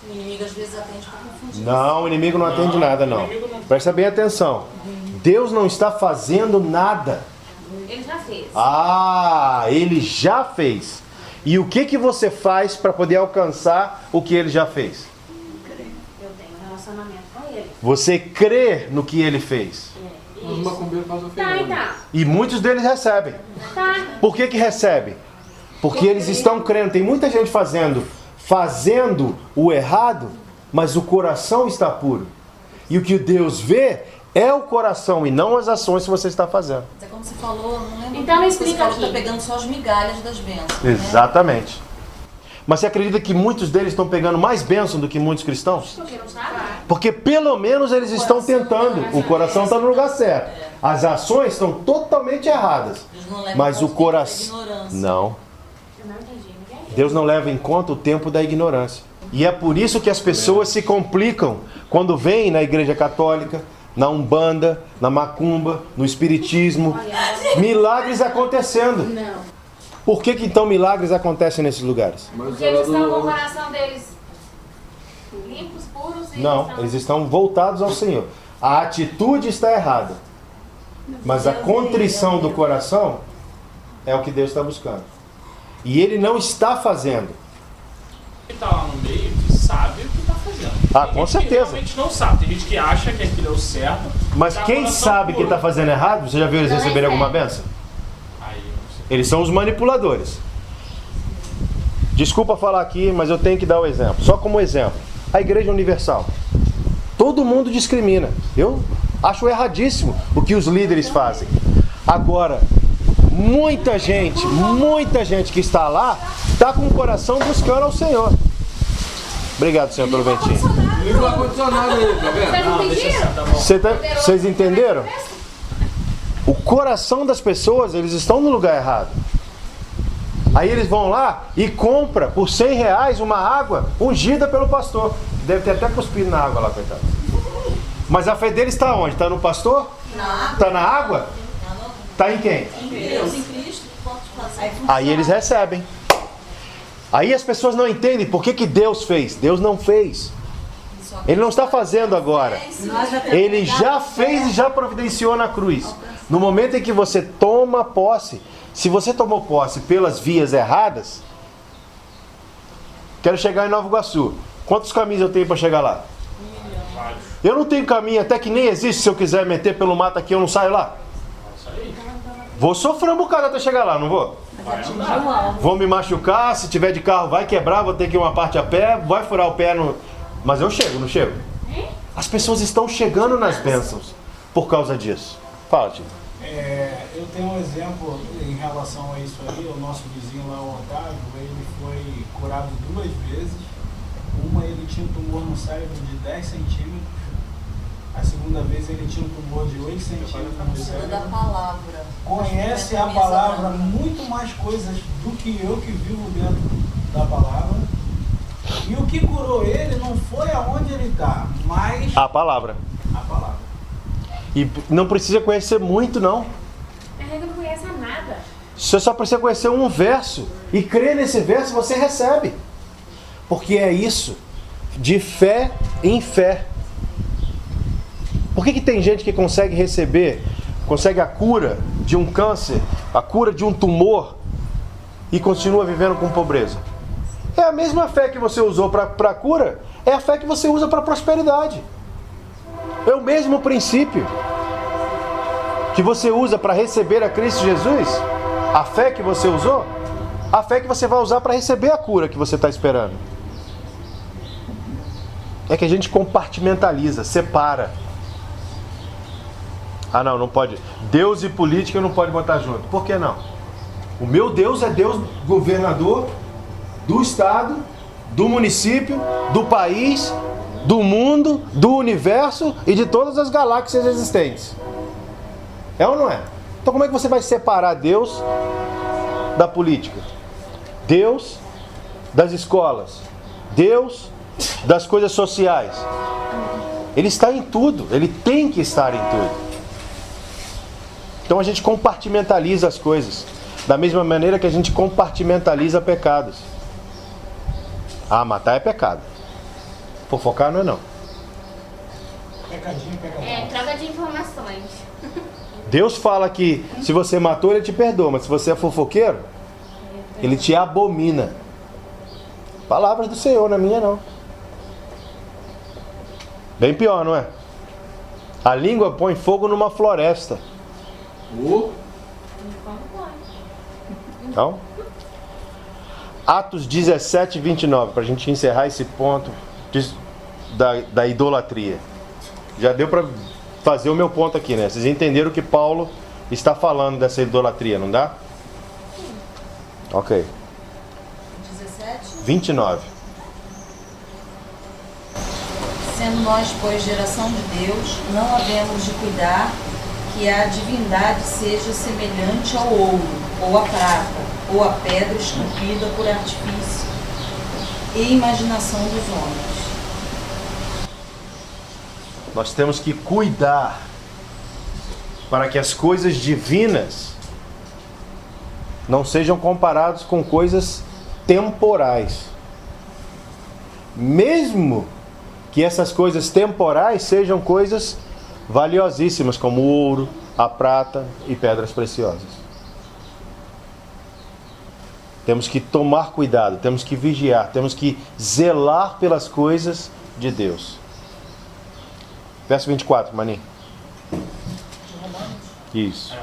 O inimigo às vezes atende para confundir. Não, o inimigo não atende nada, não. Presta bem atenção. Deus não está fazendo nada. Ele já fez. Ele já fez. E o que você faz para poder alcançar o que ele já fez? Eu tenho um relacionamento com ele. Você crê no que ele fez. Os macumbeiros fazem Tá, oferenda. então. E muitos deles recebem. Tá. Por que recebe? Porque eles estão crendo. Tem muita gente fazendo o errado, mas o coração está puro. E o que Deus vê é o coração e não as ações que você está fazendo. Mas é como você falou, não lembro. Então me Você explica falou que aqui. está pegando só as migalhas das bênçãos. Exatamente. Mas você acredita que muitos deles estão pegando mais bênção do que muitos cristãos? Porque não sabe? Porque pelo menos eles estão tentando. O coração está no lugar certo. As ações estão totalmente erradas. Eles não levam Mas em o conta coração... a ignorância. Não. Eu não entendi. Ninguém. Deus não leva em conta o tempo da ignorância. E é por isso que as pessoas se complicam quando vêm na igreja católica, na umbanda, na macumba, no espiritismo. Milagres acontecendo. Não. Por que então milagres acontecem nesses lugares? Porque eles estão com o coração deles limpos, puros e Não, eles estão voltados ao Senhor. A atitude está errada. Mas a contrição do coração é o que Deus está buscando. E Ele não está fazendo. Quem está lá no meio que sabe o que está fazendo. Ah, Tem com gente certeza. Que realmente não sabe. Tem gente que acha que aquilo é o certo. Mas tá quem coração sabe que puro. está fazendo errado, você já viu eles Não é receberem alguma certo. bênção? Aí, eu não sei. Eles são os manipuladores. Desculpa falar aqui, mas eu tenho que dar o exemplo. Só como exemplo. A Igreja Universal. Todo mundo discrimina. Eu acho erradíssimo o que os líderes fazem. Agora, muita gente que está lá, está com o coração buscando ao Senhor. Obrigado, Senhor, pelo ventinho. Liga o ar-condicionado aí, tá vendo? Vocês não entenderam? Tá bom. Vocês entenderam? O coração das pessoas, eles estão no lugar errado. Aí eles vão lá e compram por R$100 uma água ungida pelo pastor. Deve ter até cuspido na água lá, coitado. Mas a fé deles está onde? Está no pastor? Está na água? Está em quem? Em Deus, em Cristo, pode fazer. Aí eles recebem. Aí as pessoas não entendem por que Deus fez. Deus não fez. Ele não está fazendo agora. Ele já fez e já providenciou na cruz. No momento em que você toma posse, se você tomou posse pelas vias erradas, quero chegar em Nova Iguaçu. Quantos caminhos eu tenho para chegar lá? Eu não tenho caminho até que nem existe. Se eu quiser meter pelo mato aqui, eu não saio lá. Vou sofrer um bocado até chegar lá, não vou? Vou me machucar, se tiver de carro vai quebrar, vou ter que ir uma parte a pé, vai furar o pé no... Mas eu chego, não chego? As pessoas estão chegando nas bênçãos por causa disso. Fala, tio. Eu tenho um exemplo em relação a isso aí. O nosso vizinho lá, o Otávio, ele foi curado 2 vezes. Uma, ele tinha um tumor no cérebro de 10 centímetros. A segunda vez ele tinha um tumor de 8 centímetros no Da cérebro. palavra. Conhece a palavra muito mais coisas do que eu que vivo dentro da palavra. E o que curou ele não foi aonde ele está, mas A palavra. a palavra. E não precisa conhecer muito, não. A regra não conhece nada. Você só precisa conhecer um verso. E crer nesse verso, você recebe. Porque é isso. De fé em fé. Por que tem gente que consegue receber, consegue a cura de um câncer, a cura de um tumor e continua vivendo com pobreza? É a mesma fé que você usou para a cura, é a fé que você usa para a prosperidade. É o mesmo princípio que você usa para receber a Cristo Jesus, a fé que você usou, a fé que você vai usar para receber a cura que você está esperando. É que a gente compartimentaliza, separa. Ah, não pode. Deus e política não pode botar junto. Por que não? O meu Deus é Deus governador do estado, do município, do país, do mundo, do universo e de todas as galáxias existentes. É ou não é? Então como é que você vai separar Deus da política? Deus das escolas? Deus das coisas sociais? Ele está em tudo, ele tem que estar em tudo. Então a gente compartimentaliza as coisas, da mesma maneira que a gente compartimentaliza pecados. Ah, matar é pecado. Fofocar não é não. Pecadinho, pecadinho. É, troca de informações. Deus fala que se você matou, Ele te perdoa, mas se você é fofoqueiro, Ele te abomina. Palavras do Senhor, não é minha não. Bem pior, não é? A língua põe fogo numa floresta. Então, Atos 17, 29, para a gente encerrar esse ponto da idolatria. Já deu para fazer o meu ponto aqui, né? Vocês entenderam o que Paulo está falando dessa idolatria, não dá? Ok. 17. 29. Sendo nós, pois, geração de Deus, não havemos de cuidar que a divindade seja semelhante ao ouro, ou à prata, ou à pedra esculpida por artifício, e imaginação dos homens. Nós temos que cuidar para que as coisas divinas não sejam comparadas com coisas temporais. Mesmo que essas coisas temporais sejam coisas valiosíssimas, como o ouro, a prata e pedras preciosas. Temos que tomar cuidado, temos que vigiar, temos que zelar pelas coisas de Deus. Verso 24, Maninho. Isso.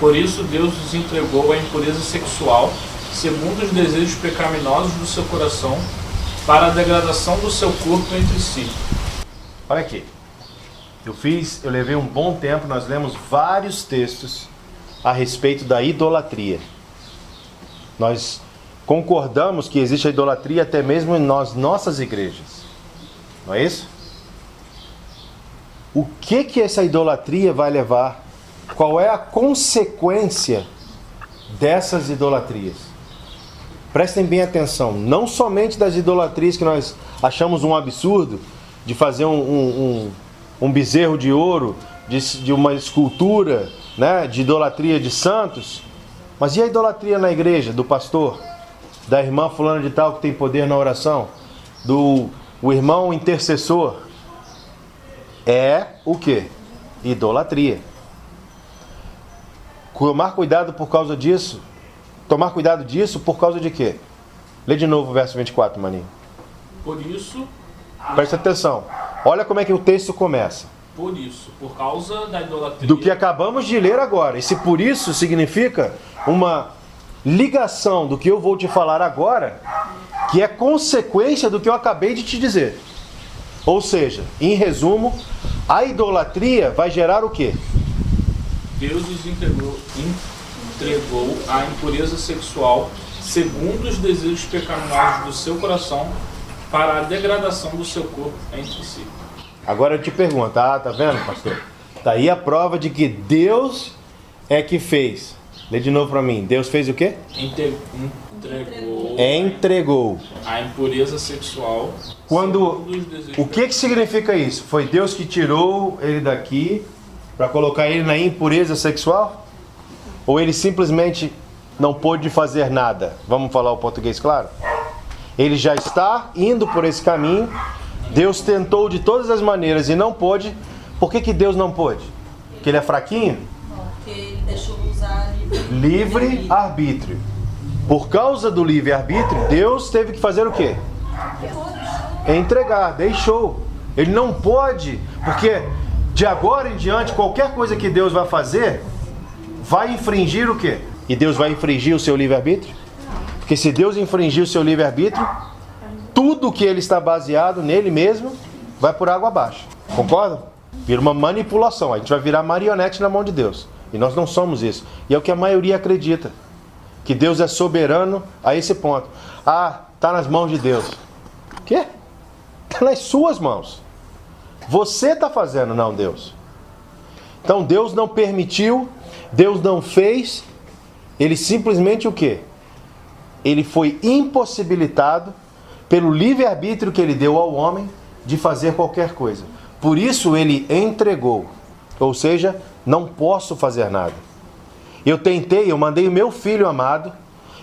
Por isso Deus os entregou à impureza sexual, segundo os desejos pecaminosos do seu coração, para a degradação do seu corpo entre si. Olha aqui. Eu levei um bom tempo, nós lemos vários textos a respeito da idolatria. Nós concordamos que existe a idolatria até mesmo em nossas igrejas. Não é isso? O que essa idolatria vai levar? Qual é a consequência dessas idolatrias? Prestem bem atenção, não somente das idolatrias que nós achamos um absurdo, de fazer um bezerro de ouro, de uma escultura, né, de idolatria de santos, mas e a idolatria na igreja, do pastor, da irmã fulana de tal que tem poder na oração, o irmão intercessor? É o quê? Idolatria. Tomar cuidado por causa disso. Tomar cuidado disso por causa de quê? Lê de novo o verso 24, Maninho. Por isso... Presta atenção. Olha como é que o texto começa. Por isso, por causa da idolatria... Do que acabamos de ler agora. Esse por isso significa uma ligação do que eu vou te falar agora, que é consequência do que eu acabei de te dizer. Ou seja, em resumo, a idolatria vai gerar o quê? Deus os entregou à impureza sexual, segundo os desejos pecaminosos do seu coração, para a degradação do seu corpo entre si. Agora eu te pergunto, tá vendo, pastor? Tá aí a prova de que Deus é que fez. Lê de novo para mim. Deus fez o quê? Entregou a impureza sexual. O que significa isso? Foi Deus que tirou ele daqui para colocar ele na impureza sexual? Ou ele simplesmente não pôde fazer nada? Vamos falar o português claro? Ele já está indo por esse caminho. Deus tentou de todas as maneiras e não pôde. Por que Deus não pôde? Porque ele é fraquinho? Não, porque ele deixou usar livre-arbítrio. Por causa do livre-arbítrio, Deus teve que fazer o quê? Entregar, deixou. Ele não pode, porque de agora em diante, qualquer coisa que Deus vai fazer, vai infringir o quê? E Deus vai infringir o seu livre-arbítrio? Porque se Deus infringir o seu livre-arbítrio, tudo que ele está baseado nele mesmo vai por água abaixo. Concordam? Vira uma manipulação. A gente vai virar marionete na mão de Deus. E nós não somos isso. E é o que a maioria acredita. Que Deus é soberano a esse ponto. Ah, está nas mãos de Deus. O quê? Está nas suas mãos. Você está fazendo, não Deus. Então Deus não permitiu, Deus não fez. Ele simplesmente o quê? Ele foi impossibilitado pelo livre-arbítrio que ele deu ao homem de fazer qualquer coisa. Por isso ele entregou. Ou seja, não posso fazer nada. Eu mandei o meu filho amado,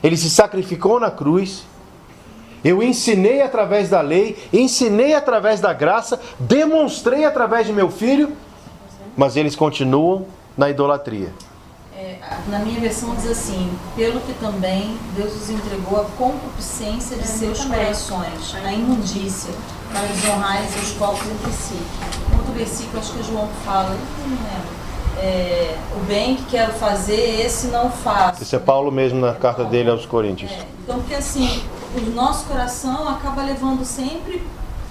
ele se sacrificou na cruz, eu ensinei através da lei, ensinei através da graça, demonstrei através de meu filho, mas eles continuam na idolatria. Na minha versão diz assim: pelo que também Deus os entregou a concupiscência de seus corações, a imundícia, para desonrar seus corpos entre si. Outro versículo, acho que João fala, não lembro. O bem que quero fazer, esse não faço. Isso é Paulo mesmo na carta dele aos Coríntios. Então, porque assim, o nosso coração acaba levando sempre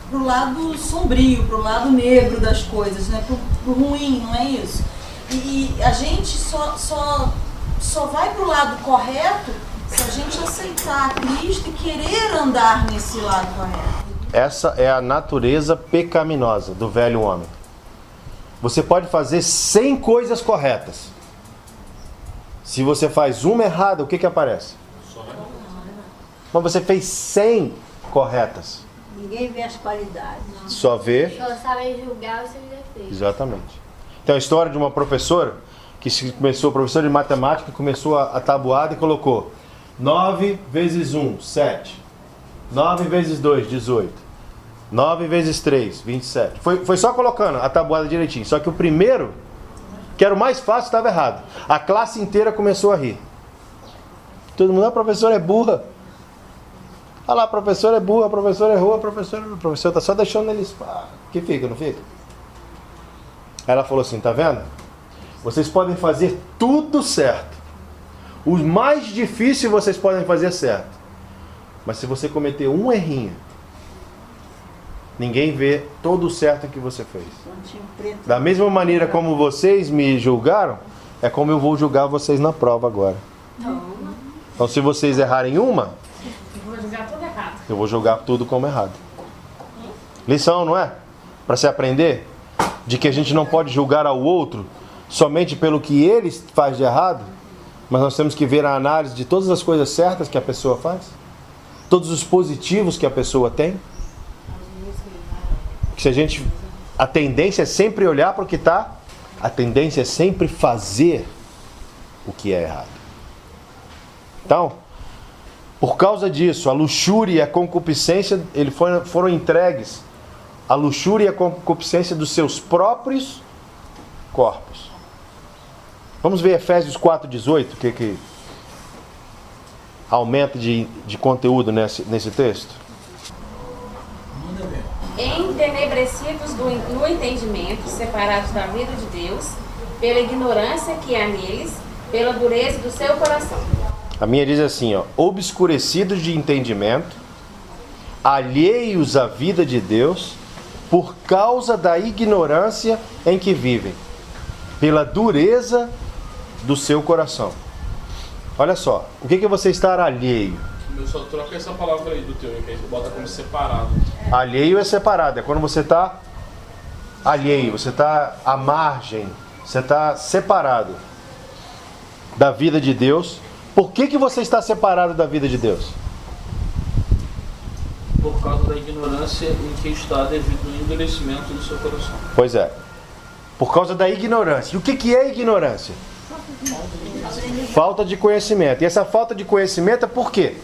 para o lado sombrio, para o lado negro das coisas, né? Para o ruim, não é isso? E a gente só vai para o lado correto se a gente aceitar Cristo e querer andar nesse lado correto. Essa é a natureza pecaminosa do velho homem. Você pode fazer 100 coisas corretas. Se você faz uma errada, o que aparece? Mas você fez 100 corretas. Ninguém vê as qualidades. Só vê. Só sabem julgar os seus defeitos. Exatamente. Então a história de uma professora professora de matemática, começou a tabuada e colocou 9 vezes 1, 7. 9 vezes 2, 18. 9 vezes 3, 27. Foi só colocando a tabuada direitinho. Só que o primeiro, que era o mais fácil, estava errado. A classe inteira começou a rir. Todo mundo, a professora é burra. Olha lá, a professora é burra, a professora errou, o professor está só deixando eles... Que fica, não fica? Ela falou assim, tá vendo? Vocês podem fazer tudo certo. O mais difícil vocês podem fazer certo. Mas se você cometer um errinho, ninguém vê todo o certo que você fez. Da mesma maneira como vocês me julgaram, é como eu vou julgar vocês na prova agora. Então se vocês errarem uma, eu vou julgar tudo como errado. Lição, não é? Para se aprender de que a gente não pode julgar ao outro somente pelo que ele faz de errado, mas nós temos que ver a análise de todas as coisas certas que a pessoa faz, todos os positivos que a pessoa tem. Que a tendência é sempre olhar para o que está, a tendência é sempre fazer o que é errado. Então, por causa disso, a luxúria e a concupiscência, foram entregues à luxúria e à concupiscência dos seus próprios corpos. Vamos ver Efésios 4,18, o que aumenta de conteúdo nesse texto. Entenebrecidos no entendimento, separados da vida de Deus, pela ignorância que há neles, pela dureza do seu coração. A minha diz assim, ó, obscurecidos de entendimento, alheios à vida de Deus, por causa da ignorância em que vivem, pela dureza do seu coração. Olha só, o que você está alheio? Eu só troco essa palavra aí do teu, que aí você bota como separado. Alheio é separado, é quando você está alheio, você está à margem, você está separado da vida de Deus. Por que você está separado da vida de Deus? Por causa da ignorância em que está devido ao endurecimento do seu coração. Pois é, por causa da ignorância. E o que é ignorância? Falta de conhecimento. E essa falta de conhecimento é por quê?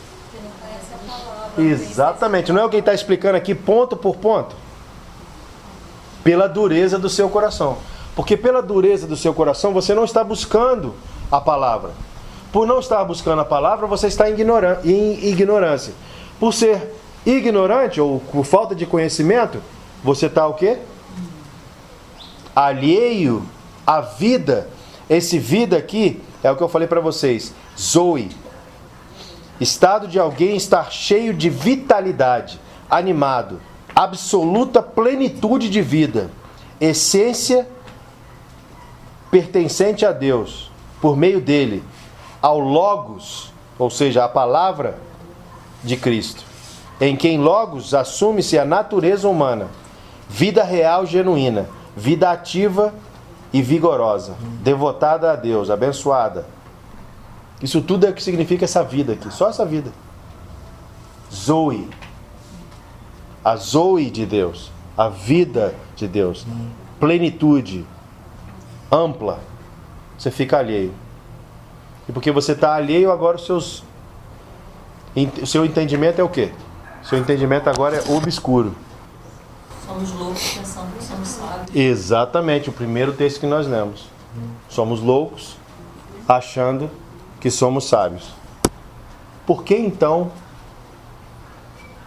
Exatamente, não é alguém está explicando aqui ponto por ponto? Pela dureza do seu coração. Porque pela dureza do seu coração você não está buscando a palavra. Por não estar buscando a palavra, você está em ignorância. Por ser ignorante ou por falta de conhecimento, você está o quê? Alheio à vida. Esse vida aqui é o que eu falei para vocês. Zoe. Estado de alguém estar cheio de vitalidade, animado, absoluta plenitude de vida, essência pertencente a Deus, por meio dele, ao Logos, ou seja, a palavra de Cristo, em quem Logos assume-se a natureza humana, vida real genuína, vida ativa e vigorosa, devotada a Deus, abençoada. Isso tudo é o que significa essa vida aqui, só essa vida. Zoe. A Zoe de Deus, a vida de Deus, plenitude, ampla. Você fica alheio. E porque você está alheio, agora o seu entendimento é o quê? O seu entendimento agora é obscuro. Somos loucos pensando que somos sábios. Exatamente, o primeiro texto que nós lemos. Somos loucos achando que somos sábios. Por que então,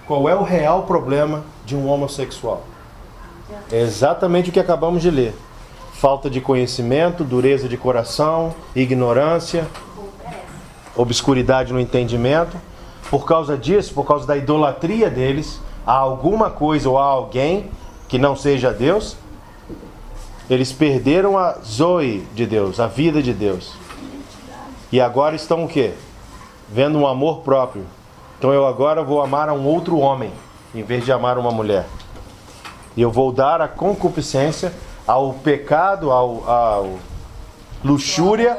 qual é o real problema de um homossexual? É exatamente o que acabamos de ler. Falta de conhecimento, dureza de coração, ignorância, obscuridade no entendimento. Por causa disso, por causa da idolatria deles, a alguma coisa ou a alguém que não seja Deus, eles perderam a Zoe de Deus, a vida de Deus. E agora estão o quê? Vendo um amor próprio. Então eu agora vou amar a um outro homem, em vez de amar uma mulher. E eu vou dar a concupiscência ao pecado, ao luxúria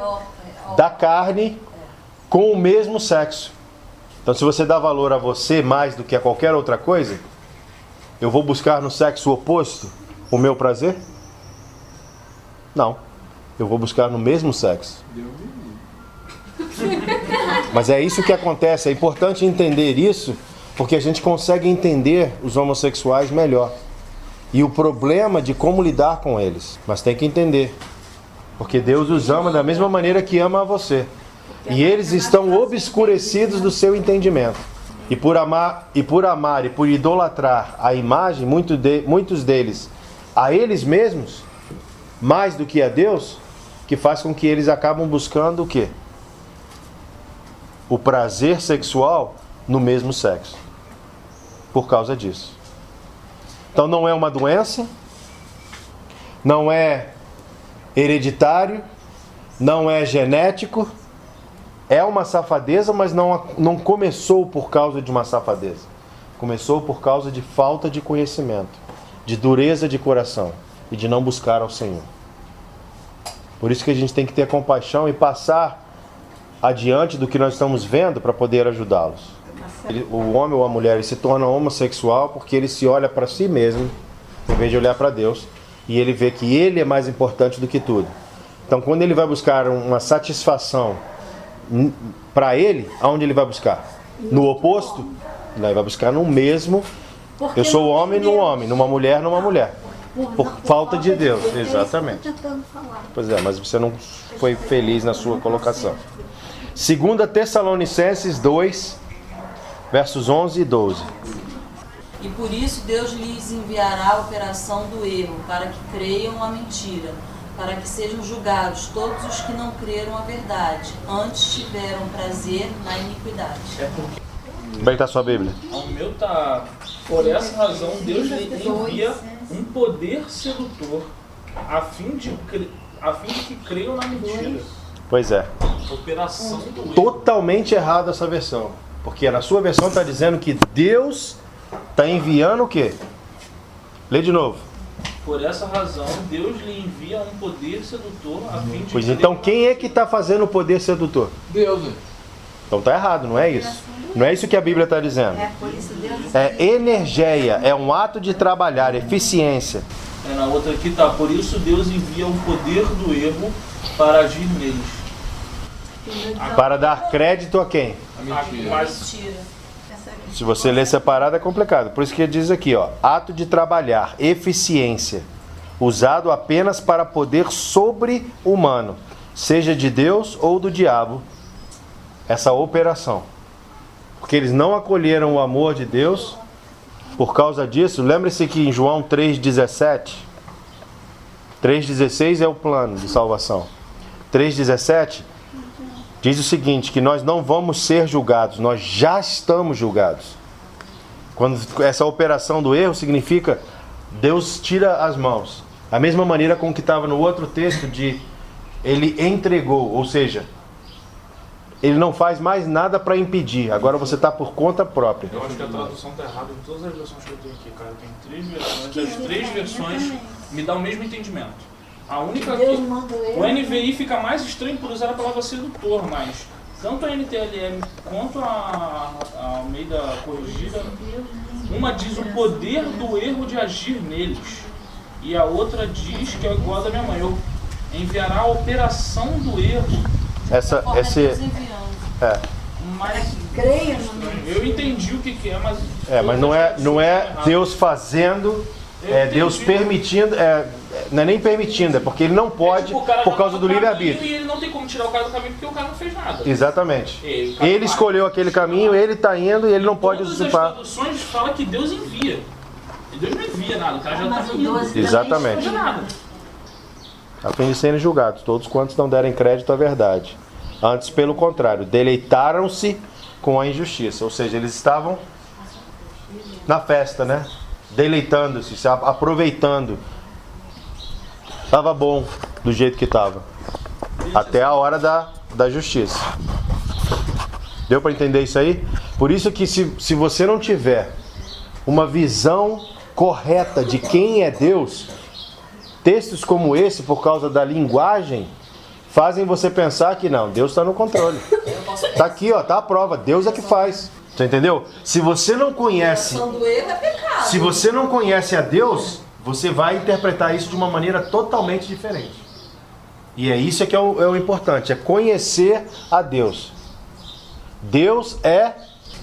da carne com o mesmo sexo. Então, se você dá valor a você mais do que a qualquer outra coisa, eu vou buscar no sexo oposto o meu prazer? Não. Eu vou buscar no mesmo sexo. Mas é isso que acontece. É importante entender isso, porque a gente consegue entender os homossexuais melhor. E o problema de como lidar com eles. Mas tem que entender. Porque Deus os ama da mesma maneira que ama a você. E eles estão obscurecidos do seu entendimento. E por amar e por idolatrar a imagem, muitos deles, a eles mesmos, mais do que a Deus, que faz com que eles acabam buscando o quê? O prazer sexual no mesmo sexo. Por causa disso. Então não é uma doença, não é hereditário, não é genético, é uma safadeza, mas não começou por causa de uma safadeza. Começou por causa de falta de conhecimento, de dureza de coração e de não buscar ao Senhor. Por isso que a gente tem que ter compaixão e passar adiante do que nós estamos vendo para poder ajudá-los. O homem ou a mulher ele se torna homossexual porque ele se olha para si mesmo, em vez de olhar para Deus, e ele vê que ele é mais importante do que tudo. Então, quando ele vai buscar uma satisfação para ele, aonde ele vai buscar? No oposto? Ele vai buscar no mesmo. Eu sou homem no homem, numa mulher numa mulher. Por falta de Deus. Exatamente. Pois é, mas você não foi feliz na sua colocação. 2 Tessalonicenses 2, versos 11 e 12. E por isso Deus lhes enviará a operação do erro, para que creiam a mentira, para que sejam julgados todos os que não creram a verdade, antes tiveram prazer na iniquidade. Como é que está a sua Bíblia? O meu tá... Por essa razão, Deus envia um poder sedutor a fim de que creiam na mentira. Pois é. Operação do erro. Totalmente errado essa versão. Porque na sua versão está dizendo que Deus está enviando o quê? Lê de novo. Por essa razão, Deus lhe envia um poder sedutor a fim de... Pois então, quem é que está fazendo o poder sedutor? Deus. Então está errado, não é isso? Não é isso que a Bíblia está dizendo. É energia, é um ato de trabalhar, eficiência. Na outra aqui tá, por isso Deus envia um poder do erro para agir neles. Para dar crédito a quem? Mentira. Se você ler separado é complicado. Por isso que ele diz aqui, ó, ato de trabalhar, eficiência, usado apenas para poder sobre-humano, seja de Deus ou do diabo, essa operação. Porque eles não acolheram o amor de Deus. Por causa disso, lembre-se que em João 3,17, 3,16 é o plano de salvação. 3,17 diz o seguinte, que nós não vamos ser julgados, nós já estamos julgados. Quando essa operação do erro significa Deus tira as mãos. Da mesma maneira com que estava no outro texto de ele entregou, ou seja, ele não faz mais nada para impedir. Agora você está por conta própria. Eu acho que a tradução está errada em todas as versões que eu tenho aqui, cara. Tem 3 versões. As 3 versões me dão o mesmo entendimento. A única que... O NVI fica mais estranho por usar a palavra sedutor, mas tanto a NTLM quanto a Almeida Corrigida, uma diz o poder do erro de agir neles. E a outra diz, que é igual a da minha mãe, eu enviará a operação do erro. Mas eu entendi o que é, mas... mas não é Deus fazendo, é Deus permitindo, não é nem permitindo, é porque ele não pode, por causa do livre-arbítrio. E ele não tem como tirar o cara do caminho porque o cara não fez nada. Exatamente. Ele escolheu aquele caminho, ele está indo e ele não pode usurpar. Todas as traduções falam que Deus envia. E Deus não envia nada, o cara já está indo. Exatamente. A fim de serem julgados, todos quantos não derem crédito à verdade. Antes, pelo contrário, deleitaram-se com a injustiça. Ou seja, eles estavam na festa, né? Deleitando-se, se aproveitando. Estava bom do jeito que estava. Até a hora da justiça. Deu para entender isso aí? Por isso que se você não tiver uma visão correta de quem é Deus, textos como esse, por causa da linguagem, fazem você pensar que não, Deus está no controle. Tá aqui, ó, tá a prova, Deus é que faz. Você entendeu? Se você não conhece, Do erro é pecado. se você não conhece a Deus, você vai interpretar isso de uma maneira totalmente diferente. E é isso que é o importante, é conhecer a Deus. Deus é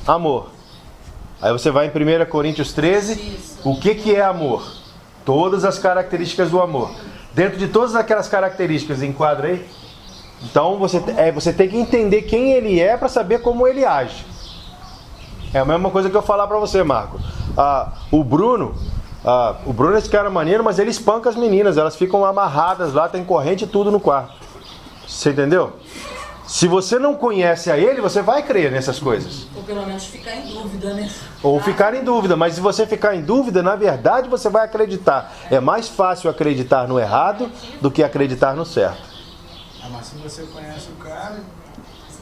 amor. Aí você vai em 1 Coríntios 13, o que é amor? Todas as características do amor. Dentro de todas aquelas características, enquadra aí. Então você tem que entender quem ele é para saber como ele age. É a mesma coisa que eu falar para você, Marco. O Bruno é esse cara maneiro, mas ele espanca as meninas. Elas ficam amarradas lá, tem corrente e tudo no quarto. Você entendeu? Se você não conhece a ele, você vai crer nessas coisas. Ou pelo menos ficar em dúvida, né? Ou ficar em dúvida. Mas se você ficar em dúvida, na verdade você vai acreditar. É mais fácil acreditar no errado do que acreditar no certo. Mas se você conhece o cara...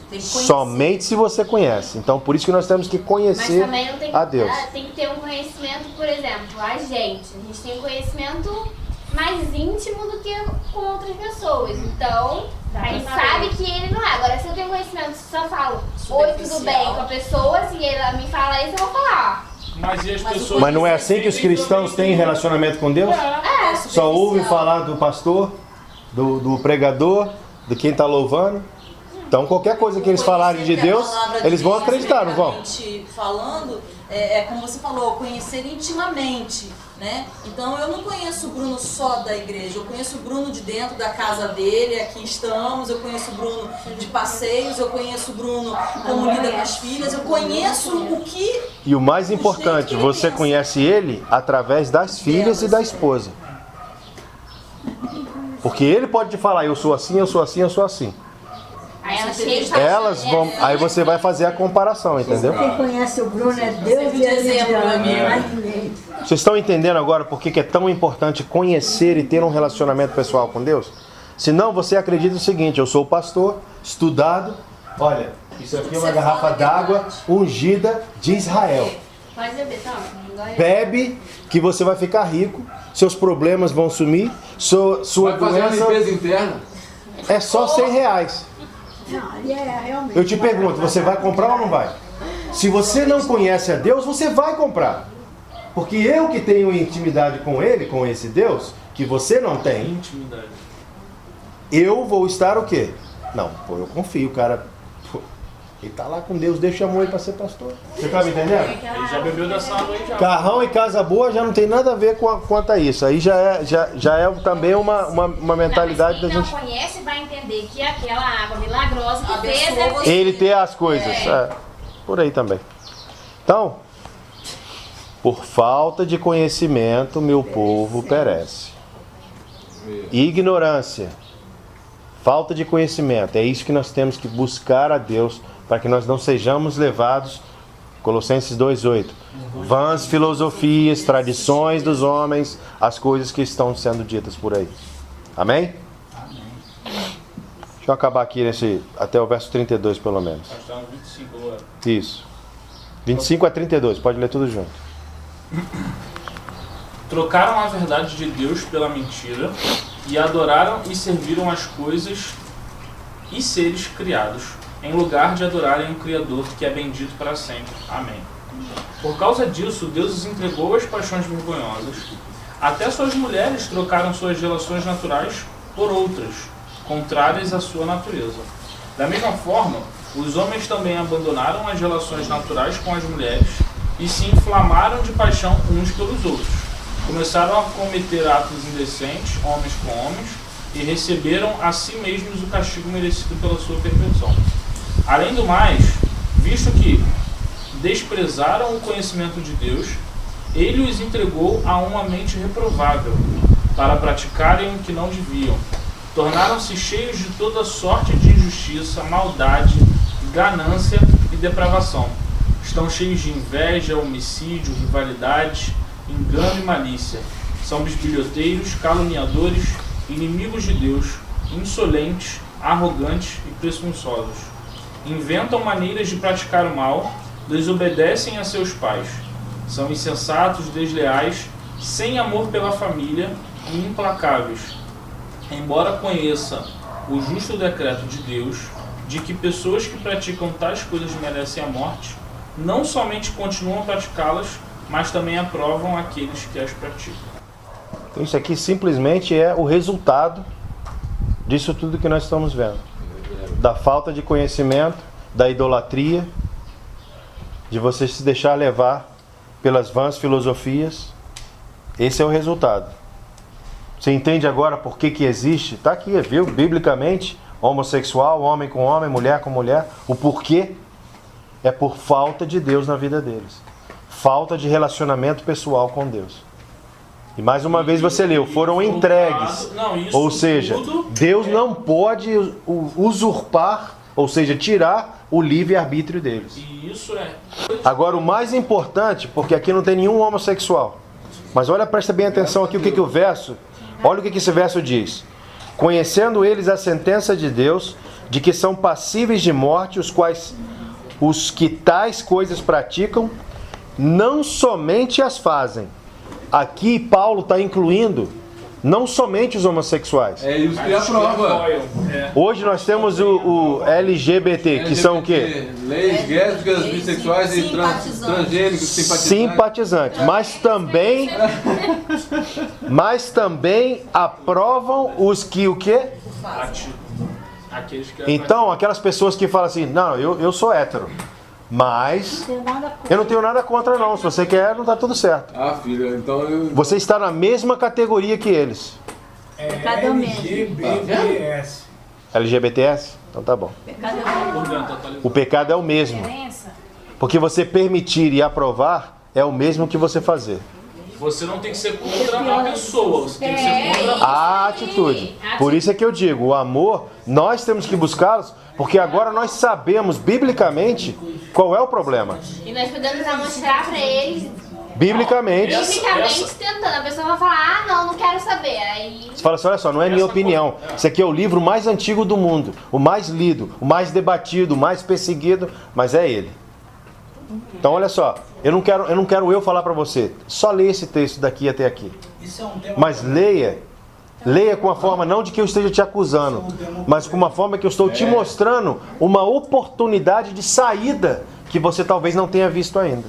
Tem que conhecer. Somente se você conhece. Então por isso que nós temos que Mas conhecer também não tem, a Deus. tem que ter um conhecimento, por exemplo, a gente tem um conhecimento mais íntimo do que com outras pessoas. Então, a gente sabe que ele não é. Agora, se eu tenho conhecimento, só falo oi, tudo bem com a pessoa, se ela me fala isso, eu vou falar. Mas e as pessoas... Mas não é assim que os cristãos têm relacionamento com Deus? Só ouvem falar do pastor, do pregador, de quem está louvando. Então qualquer coisa que eles falarem de Deus, eles vão acreditar, não vão? Falando, como você falou, conhecer intimamente, né? Então eu não conheço o Bruno só da igreja, eu conheço o Bruno de dentro da casa dele, aqui estamos, eu conheço o Bruno de passeios, eu conheço o Bruno como lida com as filhas, eu conheço o que... E o mais importante, você conhece ele através das filhas e da esposa. Porque ele pode te falar, eu sou assim, eu sou assim, eu sou assim. Elas vão, aí você vai fazer a comparação, entendeu? Quem conhece o Bruno é Deus e ele ama. Vocês estão entendendo agora por que é tão importante conhecer e ter um relacionamento pessoal com Deus? Senão você acredita o seguinte, eu sou pastor, estudado, olha, isso aqui é uma garrafa d'água ungida de Israel. Pode beber, tá? Bebe que você vai ficar rico, seus problemas vão sumir, sua Vai fazer uma doença limpeza interna. é só R$100. Não, ali é realmente. Eu te pergunto, você vai comprar ou não vai? Se você não conhece a Deus, você vai comprar. Porque eu que tenho intimidade com Ele, com esse Deus, que você não tem, Intimidade. eu vou estar o quê? Não, pô, eu confio, cara. Pô, ele tá lá com Deus, Deus chamou ele para ser pastor. Você tá me entendendo? Ele já bebeu dessa água aí já. Carrão e casa boa já não tem nada a ver quanto a isso. Aí já é também uma mentalidade da Quem não gente. conhece vai entender que aquela água milagrosa que fez Abençoou você. Ele ter as coisas. É, por aí também. Então, por falta de conhecimento, meu povo perece. Ignorância. Falta de conhecimento. É isso que nós temos que buscar a Deus para que nós não sejamos levados. Colossenses 2,8. Vãs filosofias, tradições dos homens, as coisas que estão sendo ditas por aí. Amém? Deixa eu acabar aqui até o verso 32, pelo menos. Nós estamos no 25 agora. Isso. 25 a 32, pode ler tudo junto. Trocaram a verdade de Deus pela mentira e adoraram e serviram as coisas e seres criados, em lugar de adorarem o Criador, que é bendito para sempre. Amém. Por causa disso, Deus os entregou às paixões vergonhosas. Até suas mulheres trocaram suas relações naturais por outras, contrárias à sua natureza. Da mesma forma, os homens também abandonaram as relações naturais com as mulheres e se inflamaram de paixão uns pelos outros. Começaram a cometer atos indecentes, homens com homens, e receberam a si mesmos o castigo merecido pela sua perversão. Além do mais, visto que desprezaram o conhecimento de Deus, ele os entregou a uma mente reprovável, para praticarem o que não deviam. Tornaram-se cheios de toda sorte de injustiça, maldade, ganância e depravação. Estão cheios de inveja, homicídio, rivalidade, engano e malícia. São bisbilhoteiros, caluniadores, inimigos de Deus, insolentes, arrogantes e presunçosos. Inventam maneiras de praticar o mal, desobedecem a seus pais. São insensatos, desleais, sem amor pela família e implacáveis. Embora conheça o justo decreto de Deus de que pessoas que praticam tais coisas merecem a morte, não somente continuam a praticá-las, mas também aprovam aqueles que as praticam. Isso aqui simplesmente é o resultado disso tudo que nós estamos vendo. Da falta de conhecimento, da idolatria, de você se deixar levar pelas vãs filosofias. Esse é o resultado. Você entende agora por que existe? Está aqui, viu? Biblicamente, homossexual, homem com homem, mulher com mulher. O porquê é por falta de Deus na vida deles. Falta de relacionamento pessoal com Deus. E mais uma vez você leu, foram entregues. Ou seja, Deus não pode usurpar, ou seja, tirar o livre-arbítrio deles. E isso é... Agora o mais importante, porque aqui não tem nenhum homossexual. Mas olha, presta bem atenção aqui o que o verso... Olha o que esse verso diz. Conhecendo eles a sentença de Deus, de que são passíveis de morte, os que tais coisas praticam, não somente as fazem. Aqui Paulo está incluindo não somente os homossexuais. É os que aprovam. Hoje nós temos o LGBT, que são o quê? Lésbicas, bissexuais e transgênicos, simpatizantes. Mas também aprovam os que o quê? Então, aquelas pessoas que falam assim, não, eu sou hétero. Mas eu não tenho nada contra não. Se você quer, não está tudo certo. Ah, filha, então eu... Você está na mesma categoria que eles. LGBTS. LGBTS? Então tá bom. O pecado é o mesmo. Porque você permitir e aprovar é o mesmo que você fazer. Você não tem que ser contra a pessoa, você tem que ser contra a atitude. Por isso é que eu digo, o amor, nós temos que buscá-los, porque agora nós sabemos, biblicamente, qual é o problema. E nós podemos mostrar para eles... Biblicamente. Tentando. A pessoa vai falar, não quero saber. Aí... Você fala assim, olha só, não é minha opinião. Isso aqui é o livro mais antigo do mundo, o mais lido, o mais debatido, o mais perseguido, mas é ele. Então olha só, eu não quero eu falar para você, só leia esse texto daqui até aqui. Mas leia com a forma não de que eu esteja te acusando, mas com uma forma que eu estou te mostrando uma oportunidade de saída que você talvez não tenha visto ainda.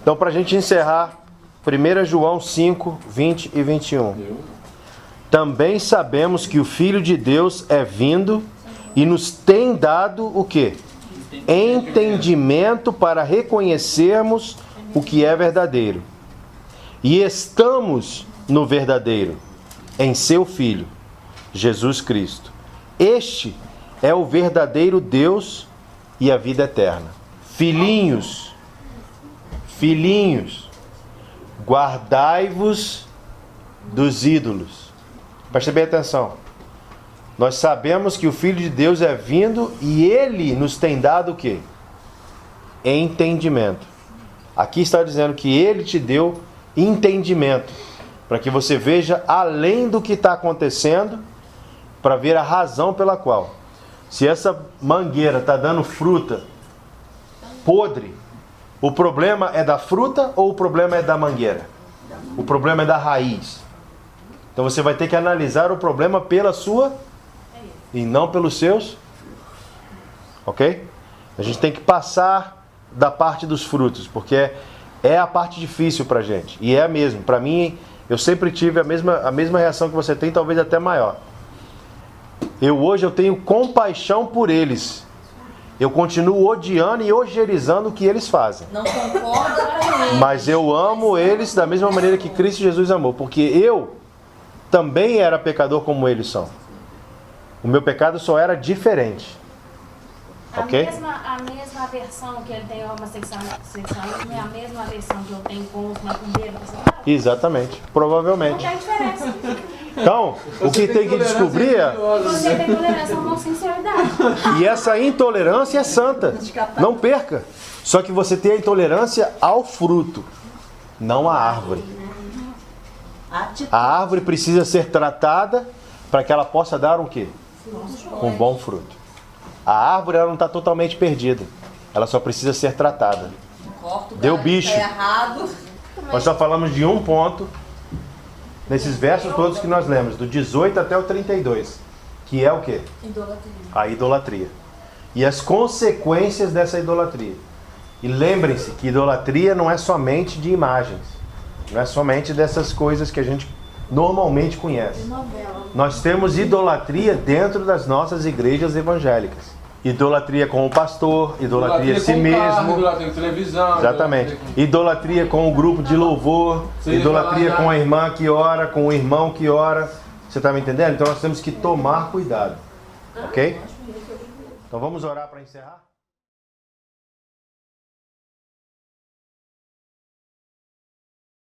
Então para a gente encerrar, 1 João 5, 20 e 21. Também sabemos que o Filho de Deus é vindo e nos tem dado o quê? Entendimento para reconhecermos o que é verdadeiro. E estamos no verdadeiro, em seu Filho, Jesus Cristo. Este é o verdadeiro Deus e a vida eterna. Filhinhos, guardai-vos dos ídolos. Preste bem atenção. Nós sabemos que o Filho de Deus é vindo e Ele nos tem dado o quê? Entendimento. Aqui está dizendo que Ele te deu entendimento, para que você veja além do que está acontecendo, para ver a razão pela qual. Se essa mangueira está dando fruta podre, o problema é da fruta ou o problema é da mangueira? O problema é da raiz. Então você vai ter que analisar o problema pela sua e não pelos seus. Ok? A gente tem que passar da parte dos frutos, porque é a parte difícil pra gente. E é a mesma. Pra mim, eu sempre tive a mesma reação que você tem, talvez até maior. Hoje eu tenho compaixão por eles. Eu continuo odiando e ogerizando o que eles fazem. Não concorda com eles. Mas eu amo eles da mesma maneira que Cristo Jesus amou. Porque eu também era pecador como eles são. O meu pecado só era diferente. Ok? A mesma versão que ele tem homossexualismo é a mesma versão que eu tenho com os macumbeiros. Exatamente. Provavelmente. Não tem diferença. Então, o que tem que descobrir é... Você tem tolerância à homossexualidade. E essa intolerância é santa. Não perca. Só que você tem a intolerância ao fruto, não à árvore. A árvore precisa ser tratada para que ela possa dar um quê? Um bom fruto. A árvore ela não está totalmente perdida. Ela só precisa ser tratada. Deu bicho. Nós só falamos de um ponto nesses versos todos que nós lemos, do 18 até o 32. que é o quê? Idolatria. A idolatria. E as consequências dessa idolatria. E lembrem-se que idolatria não é somente de imagens. Não é somente dessas coisas que a gente normalmente conhece. Nós temos idolatria dentro das nossas igrejas evangélicas. Idolatria com o pastor, idolatria a si com mesmo. carro, idolatria com televisão. Exatamente. Idolatria com o grupo de louvor, idolatria com a irmã que ora, com o irmão que ora. Você está me entendendo? Então nós temos que tomar cuidado. Ok? Então vamos orar para encerrar?